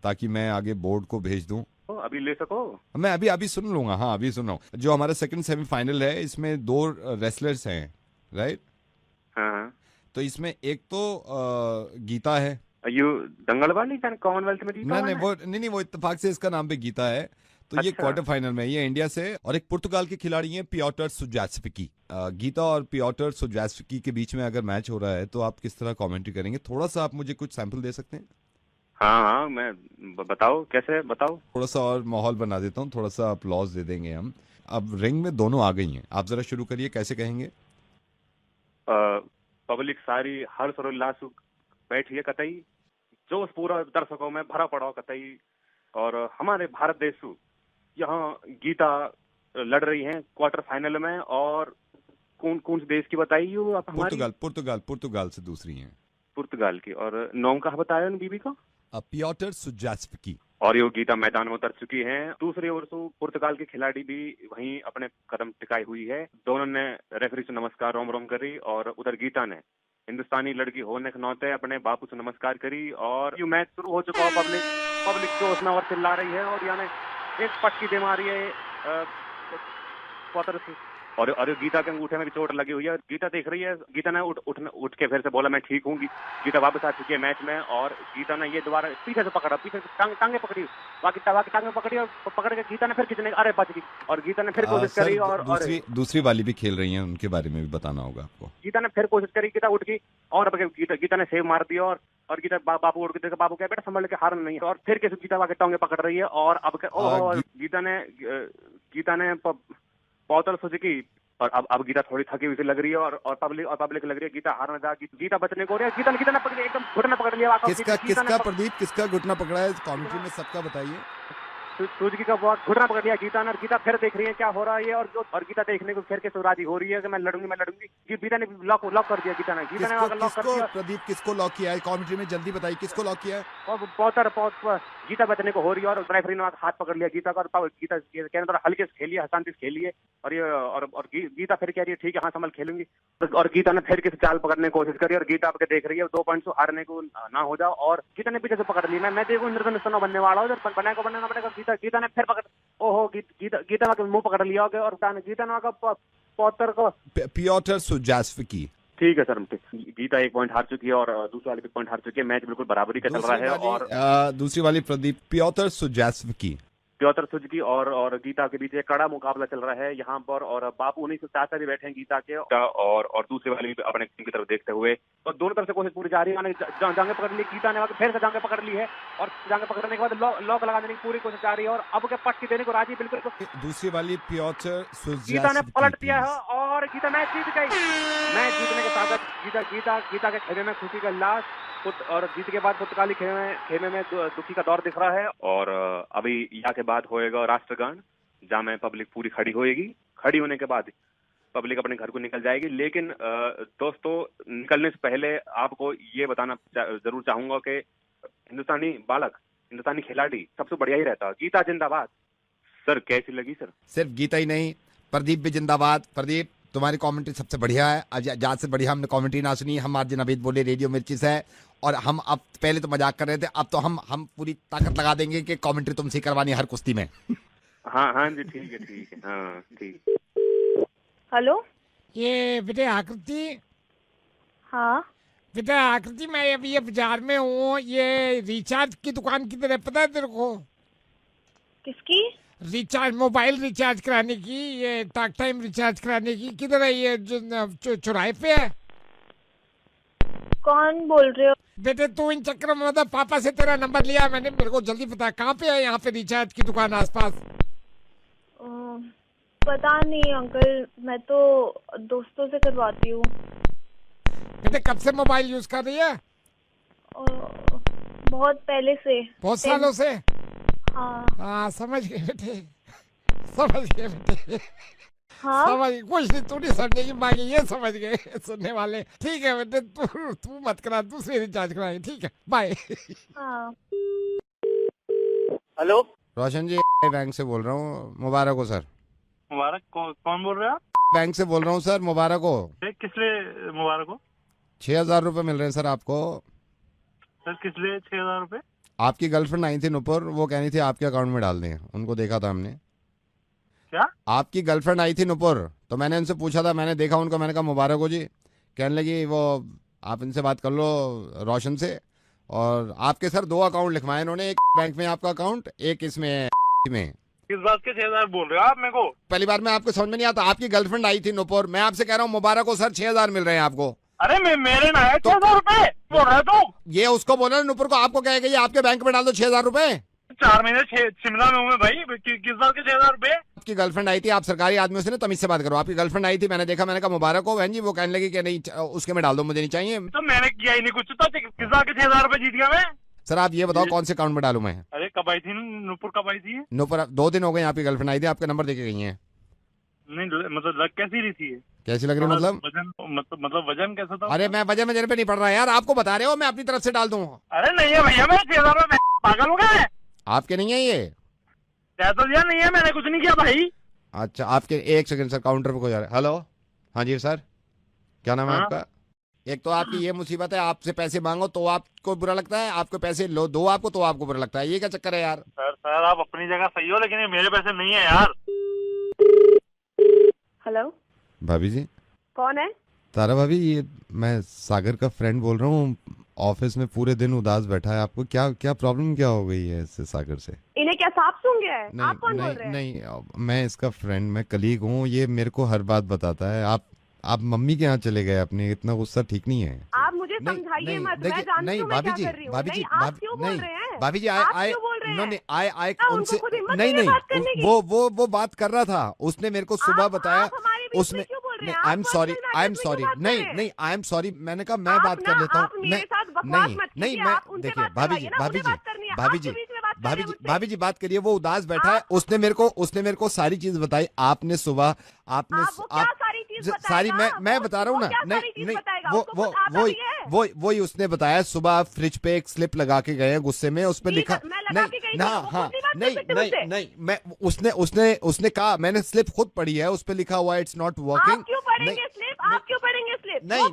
ताकि मैं आगे बोर्ड को भेज दूं। अभी ले सको? मैं अभी सुन लूंगा। हाँ, अभी सुन रहा हूँ। जो हमारा सेकंड सेमीफाइनल है, इसमें 2 रेसलर्स हैं, राइट? हाँ। तो इसमें एक तो गीता है। यू दंगल वाली कॉमनवेल्थ में जीता? नहीं, वो इत्तेफाक से इसका नाम पे गीता है। तो ये क्वार्टर फाइनल में, ये इंडिया से। और एक पुर्तगाल के खिलाड़ी हैं पियोटर सुजास्विकी। गीता और पियोटर सुजास्विकी के बीच में अगर मैच हो रहा है तो आप किस तरह कमेंट्री करेंगे? थोड़ा सा आप मुझे कुछ सैंपल दे सकते हैं? हाँ, मैं बताओ कैसे बताओ। थोड़ा सा और माहौल बना देता हूँ, थोड़ा सा अपलॉज दे देंगे हम। अब रिंग में दोनों आ गई हैं, आप जरा शुरू करिए, कैसे कहेंगे? पब्लिक सारी हर्ष और उल्लास बैठी है कतई, जोश पूरा दर्शकों में भरा पड़ा कतई। और हमारे भारत देश यहाँ गीता लड़ रही हैं क्वार्टर फाइनल में। और कौन से देश की बताइए आप? पुर्तगाल से दूसरी हैं। पुर्तगाल की। और नाम कहाँ बताया उन बीबी का? पियोटर सुजास्विकी। और ये गीता मैदान में उतर चुकी हैं। दूसरी ओर से पुर्तगाल की खिलाड़ी भी वहीं अपने कदम टिकाई हुई है। दोनों ने रेफरी से नमस्कार रोम रोम करी। और उधर गीता ने हिंदुस्तानी लड़की होने के नाते अपने बापू से नमस्कार करी। और ये मैच शुरू हो चुका है। पब्लिक तो उसमें और चिल्ला रही है और यानी एक पटकी दे मारी है क्वार्टर से। और गीता के अंगूठे में भी चोट लगी हुई है। गीता देख रही है। गीता ने उठ के फिर से बोला मैं ठीक हूँ। गीता वापस आ चुकी है मैच में। और गीता ने ये दोबारा पीछे से पकड़ा, पीछे से टांगे पकड़ी, बाकी टांगे पकड़ी और पकड़ के गीता ने फिर खींचने, अरे बच गई। और गीता ने फिर कोशिश करी। और दूसरी वाली भी खेल रही हैं, उनके बारे में भी बताना होगा आपको। गीता ने फिर कोशिश करी, गीता उठ गई और गीता ने सेव मार दिया। और गीता बापू उठ के देखा, बापू क्या बेटा संभल के हार नहीं। और फिर कैसे गीता आके टांगे पकड़ रही है। और अब गीता ने पौतल सुजुकी। और अब गीता थोड़ी थकी हुई लग रही है। और पब्लिक लग रही है गीता हारना जा, गीता बचने को रही है। गीता ने पकड़ एकदम घुटना पकड़ लिया। किसका प्रदीप, किसका घुटना पकड़ा है कमेंट्री में? सबका बताइए। सुजुकी का बहुत घुटना पकड़ लिया गीता ने। और गीता फिर देख रही है क्या हो रहा है। और गीता देखने को फिर के राजी हो रही है कि मैं लड़ूंगी। गीता ने लॉक कर दिया। गीता ने लॉक कर दिया। प्रदीप, किसको लॉक किया है कमेंट्री में? जल्दी बताइए, किसको लॉक किया है? गीता बचने को हो रही है। और रेफरी ने हाथ पकड़ लिया गीता का। और गीता कहने हल्के से खेलिए, शांति से खेलिए। और गीता फिर कह रही है ठीक है, हाँ संभल खेलूंगी। और गीता ने फिर किसी चाल पकड़ने की कोशिश करी। और गीता आपके देख रही है 2 पॉइंट से हारने को ना हो जाओ। और गीता ने पीछे से पकड़ ली। मैं देखूँ इंद्रधनुष बनने वाला हूँ, बनना पड़ेगा। गीता ने फिर पकड़, ओहो गीता का मुंह पकड़ लिया। और गीता ने पौतर को पियोटर सुजास्विकी। ठीक है सर। गीता 1 पॉइंट हार चुकी है और दूसरी वाली 1 पॉइंट हार चुकी है। मैच बिल्कुल बराबरी का चल रहा है। और दूसरी वाली प्रदीप पियोटर सुजास्विकी और गीता के बीच एक कड़ा मुकाबला चल रहा है यहाँ पर। और बापू उन्हीं से चाचा भी बैठे हैं गीता के। और दूसरे वाले भी अपने टीम की तरफ देखते हुए। और दोनों तरफ से कोशिश पूरी जा रही है। जांघें पकड़ ली गीता ने, फिर से जांघें पकड़ ली है। और जांघें पकड़ने के बाद लॉक लगा देने की पूरी कोशिश जा रही है। और अब के पटकी देने को राजी बिल्कुल। दूसरी वाली पियोटर सुजास्विकी गीता ने पलट दिया है और गीता मैच जीत गई। मैच जीतने के साथ गीता के खेमे में खुशी का उल्लास। और जीत के बाद पुर्तगाली खेमे में दुखी का दौर दिख रहा है। और अभी यहाँ के बाद होएगा राष्ट्रगान, जहाँ में पब्लिक पूरी खड़ी होएगी। खड़ी होने के बाद पब्लिक अपने घर को निकल जाएगी। लेकिन दोस्तों, निकलने से पहले आपको ये बताना जरूर चाहूंगा कि हिंदुस्तानी बालक, हिंदुस्तानी खिलाड़ी सबसे बढ़िया ही रहता है। गीता जिंदाबाद। सर कैसी लगी? सर सिर्फ गीता ही नहीं, प्रदीप भी जिंदाबाद। प्रदीप, तुम्हारी कमेंट्री सबसे बढ़िया है। आज से बढ़िया हमने कमेंट्री ना सुनी। हम आज नवीद बोले रेडियो मिर्ची से। और हम अब पहले तो मजाक कर रहे थे, अब तो हम पूरी ताकत लगा देंगे कि कमेंट्री तुमसे करवानी हर कुश्ती में। हाँ जी, ठीक है। हाँ ठीक। हेलो, ये बेटे आकृति। हाँ बेटा आकृति, मैं अभी ये बाजार में हूँ। ये रिचार्ज की दुकान किधर है पता है तेरे को? किसकी? रिचार्ज, मोबाइल रिचार्ज कराने की, ये टॉक टाइम रिचार्ज कराने की किधर है? ये जो चौराहे पे है। कौन बोल रहे हो? बेटे तू इन चक्कर में मतलब पापा से तेरा नंबर लिया मैंने। मेरे को जल्दी पता कहाँ पे है यहाँ पे रिचार्ज की दुकान आसपास? पता नहीं अंकल, मैं तो दोस्तों से करवाती हूँ। बेटे कब से मोबाइल यूज कर रही है? बहुत पहले से। बहुत सालों से। हाँ। हाँ समझ गए बेटे, समझ गए बेटे। हाँ? समझ, कुछ नहीं, तू नहीं समझेगी, बाकी ये समझ गए सुनने वाले। ठीक है बेटे, तू मत करा, दूसरी रिचार्ज कराएं। ठीक है, बाय। हाँ। हेलो, रोशन जी बैंक से बोल रहा हूँ, मुबारक हो सर। मुबारक? कौन बोल रहे हैं आप? बैंक से बोल रहा हूँ सर, मुबारक हो। किस लिए मुबारक हो? 6,000 रुपए मिल रहे हैं सर आपको। सर किस लिए 6,000 रुपए? आपकी गर्लफ्रेंड आई थी नुपुर, वो कहनी थी आपके अकाउंट में डाल दें, उनको देखा था हमने। क्या? आपकी गर्लफ्रेंड आई थी नुपुर, तो मैंने उनसे पूछा था, मैंने देखा उनको, मैंने कहा मुबारक हो जी। कहने लगी वो आप इनसे बात कर लो रोशन से, और आपके सर 2 अकाउंट लिखवाए इन्होंने, एक बैंक में आपका अकाउंट, एक इसमें में। किस बात के 6,000 बोल रहे हो आप मेरे को? पहली बार में आपको समझ में नहीं आता, आपकी गर्लफ्रेंड आई थी नुपुर, मैं आपसे कह रहा हूँ मुबारक हो सर, 6,000 मिल रहे हैं आपको। अरे मेरे ना है 6,000 रुपए बोल रहे हो? ये उसको बोला नुपुर को, आपको कहेगा ये आपके बैंक में डाल दो 6,000 रुपए। 4 महीने शिमला में हूँ मैं भाई, किस बात के 6,000 रुपए? आपकी गर्लफ्रेंड आई थी, आप सरकारी आदमी से ना तमीज से बात करो। आपकी गर्लफ्रेंड आई थी, मैंने देखा, मैंने कहा मुबारक हो बहन जी। वो कहने लगी कि नहीं उसके में डाल दो, मुझे नहीं चाहिए। तो मैंने किया ही नहीं कुछ, तो किस बात के 6,000 रुपए जीत गया मैं? सर आप ये बताओ कौन से अकाउंट में डालूं मैं? अरे कब आई थी नुपुर, कब आई थी? नुपुर 2 दिन हो गए आपकी गर्लफ्रेंड आई थी, आपके नंबर देके गई है। नहीं मतलब लग कैसी रही थी? कैसी लग रही मतलब? मतलब वजन कैसा था? अरे मैं वजन पे नहीं पड़ रहा यार, आपको बता रहे हो, मैं अपनी तरफ से डाल दूं। अरे नहीं है भैया, मैं 6,000 रुपए पागल हो गया? आपके नहीं है ये? तो दिया नहीं है, मैंने कुछ नहीं किया भाई। अच्छा आपके, 1 सेकंड सर, काउंटर पे को जा रहा है। हेलो, हाँ जी सर, क्या नाम है आपका? एक तो आपकी ये मुसीबत है, आपसे पैसे मांगो तो आपको बुरा लगता है, आपको पैसे लो दो आपको तो आपको बुरा लगता है, ये क्या चक्कर है यार? सर आप अपनी जगह सही हो, लेकिन ये मेरे पैसे नहीं है यार। हेलो भाभी जी। कौन है? तारा भाभी, ये मैं सागर का फ्रेंड बोल रहा हूँ, ऑफिस में पूरे दिन उदास बैठा है, आपको क्या क्या प्रॉब्लम क्या हो गई है इससे सागर से? इन्हें क्या सांप सूंघ गया है? आप कौन बोल रहे हैं? नहीं, मैं इसका फ्रेंड, मैं कलीग हूँ, ये मेरे को हर बात बताता है। आप मम्मी के यहाँ चले गए अपने, इतना गुस्सा ठीक नहीं है। आप मुझे समझाइए मत, मैं जानती हूँ मैं क्या कर रही हूँ। भाभी जी, आप क्यों बोल रहे हैं? भाभी जी आए उनसे नहीं नहीं, वो बात कर रहा था, उसने मेरे को सुबह बताया, उसने आई एम सॉरी नहीं आई एम सॉरी, मैंने कहा मैं बात कर लेता हूँ। नहीं मैं देखिए भाभी जी बात करिए, वो उदास बैठा है, उसने मेरे को सारी चीज बताई। आपने सुबह सारी मैं बता रहा हूँ ना, नहीं वही उसने बताया, सुबह आप फ्रिज पे एक स्लिप लगा के गए गुस्से में, उस पर लिखा नहीं मैं उसने कहा, मैंने स्लिप खुद पढ़ी है, उस पर लिखा हुआ इट्स नॉट वर्किंग। आप क्यों पढ़ेंगे स्लिप? नहीं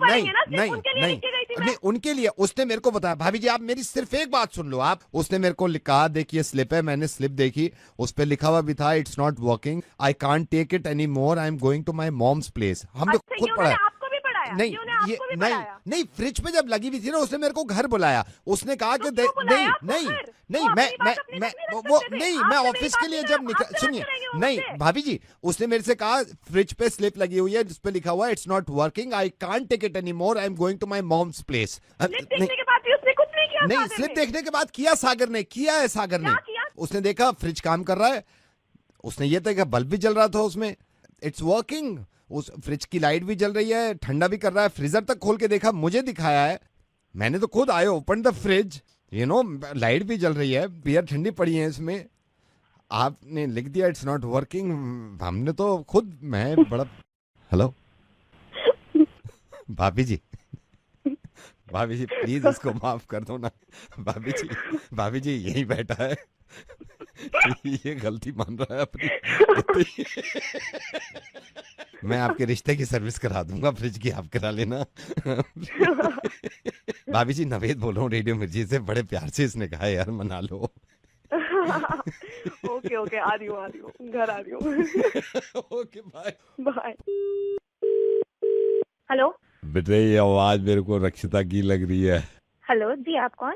उनके लिए उसने मेरे को बताया। भाभी जी आप मेरी सिर्फ एक बात सुन लो, आप उसने मेरे को कहा देखिए स्लिप है, मैंने स्लिप देखी, उस पर लिखा हुआ भी था it's not working, I can't take it any more, I am going to my mom's place. हमने खुद पढ़ा। नहीं फ्रिज पे जब लगी हुई थी ना, उसने मेरे को घर बुलाया, उसने कहा कि नहीं मैं ऑफिस के लिए जब निकल, सुनिए नहीं भाभी जी, उसने मेरे से कहा फ्रिज पे स्लिप लगी हुई है जिस पे लिखा हुआ है it's not working, I can't take it any more, I am going to my mom's place. नहीं स्लिप देखने के बाद किया है सागर ने, उसने देखा फ्रिज काम कर रहा है, उसने ये देखा बल्ब भी जल रहा था उसमें, इट्स वर्किंग, उस फ्रिज की लाइट भी जल रही है, ठंडा भी कर रहा है, फ्रीजर तक खोल के देखा, मुझे दिखाया है, मैंने तो खुद आए ओपन द फ्रिज, लाइट भी जल रही है, बियर ठंडी पड़ी है इसमें, आपने लिख दिया इट्स नॉट वर्किंग। हमने तो खुद, मैं बड़ा हेलो भाभी जी प्लीज इसको माफ कर दो ना। भाभी जी यही बैठा है, ये गलती मान रहा है अपनी। मैं आपके रिश्ते की सर्विस करा दूंगा, फ्रिज की आप करा लेना। भाभी जी नवेद बोल रहा हूँ रेडियो मिर्ची से, बड़े प्यार से इसने कहा यार मना लो। ओके आ रही हूँ घर आ रही हूँ। Okay bye. हेलो बेटे, ये आवाज मेरे को रक्षिता की लग रही है। हेलो जी, आप कौन?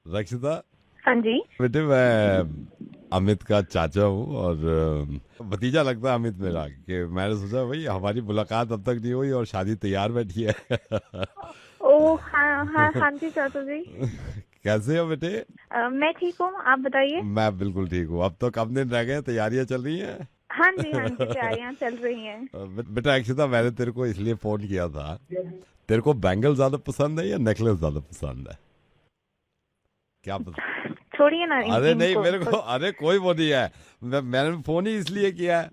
रक्षिता? हाँ जी बेटे, मैं अमित का चाचा हूँ और भतीजा लगता है अमित मेरा, कि मैंने सोचा भाई हमारी मुलाकात अब तक नहीं हुई और शादी तैयार बैठी है। ओह हाँ जी चाचा जी। कैसे हो बेटे? मैं ठीक हूँ, आप बताइए। मैं बिल्कुल ठीक हूँ। अब तो कम दिन रह गए, तैयारियां चल रही हैं? हाँ जी तैयारियां चल रही हैं। बेटा अक्षिता, मैंने तेरे को इसलिए फोन किया था, तेरे को बैंगल ज्यादा पसंद है या नेकलेस ज्यादा पसंद है? क्या पसंद? छोड़िए ना अरे इनको। नहीं मेरे को, अरे कोई वो नहीं है, मैंने फोन ही इसलिए किया है।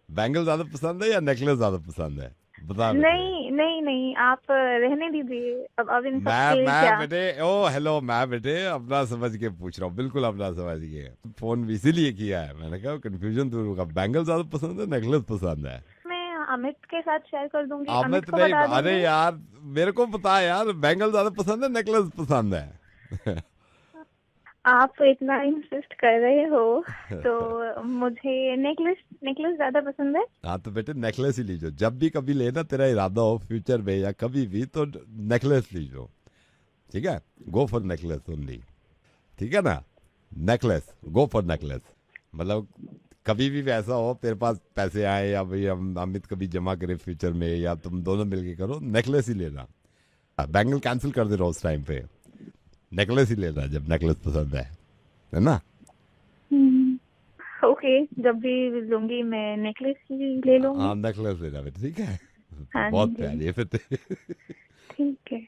बैंगल ज्यादा पसंद है या नेकलेस ज्यादा पसंद है? बता बेटे। नहीं नहीं नहीं, आप रहने दीजिए। अब इन सब के मैं क्या? बेटे, ओ हेलो, मैं बेटे अपना समझ के पूछ रहा हूँ, बिल्कुल अपना समझ के। फोन इसीलिए किया है, मैंने कहा कंफ्यूजन दूर होगा। बैंगल ज्यादा पसंद है, नेकलेस पसंद है? मैं अमित के साथ शेयर कर दूंगी। अमित को नहीं, बता अरे दूंगी। यार मेरे को पता है यार, बैंगल ज्यादा पसंद है, नेकलेस पसंद है? आप इतना इंसिस्ट कर रहे हो तो मुझे नेकलेस ज्यादा पसंद है। हाँ तो बेटे नेकलेस ही लीजो, जब भी कभी लेना तेरा इरादा हो फ्यूचर में या कभी भी, तो नेकलेस लीजो, ठीक है? गो फॉर नेकलेस ओनली, ठीक है ना? Necklace, go for necklace. मतलब कभी भी ऐसा हो तेरे पास पैसे आए या भाई हम अमित कभी जमा करे फ्यूचर में, या तुम दोनों मिलके करो, नेकलेस ही लेना। बैंगल कैंसिल कर दे रहा उस टाइम पे, नेकलेस ही लेना जब नेकलेस पसंद है ना? ओके, जब भी लूंगी मैं नेकलेस ही ले लूंगी। हाँ नेकलेस लेना बेटा, ठीक है? हाँ बहुत जी। प्यारी है फिर। ठीक है।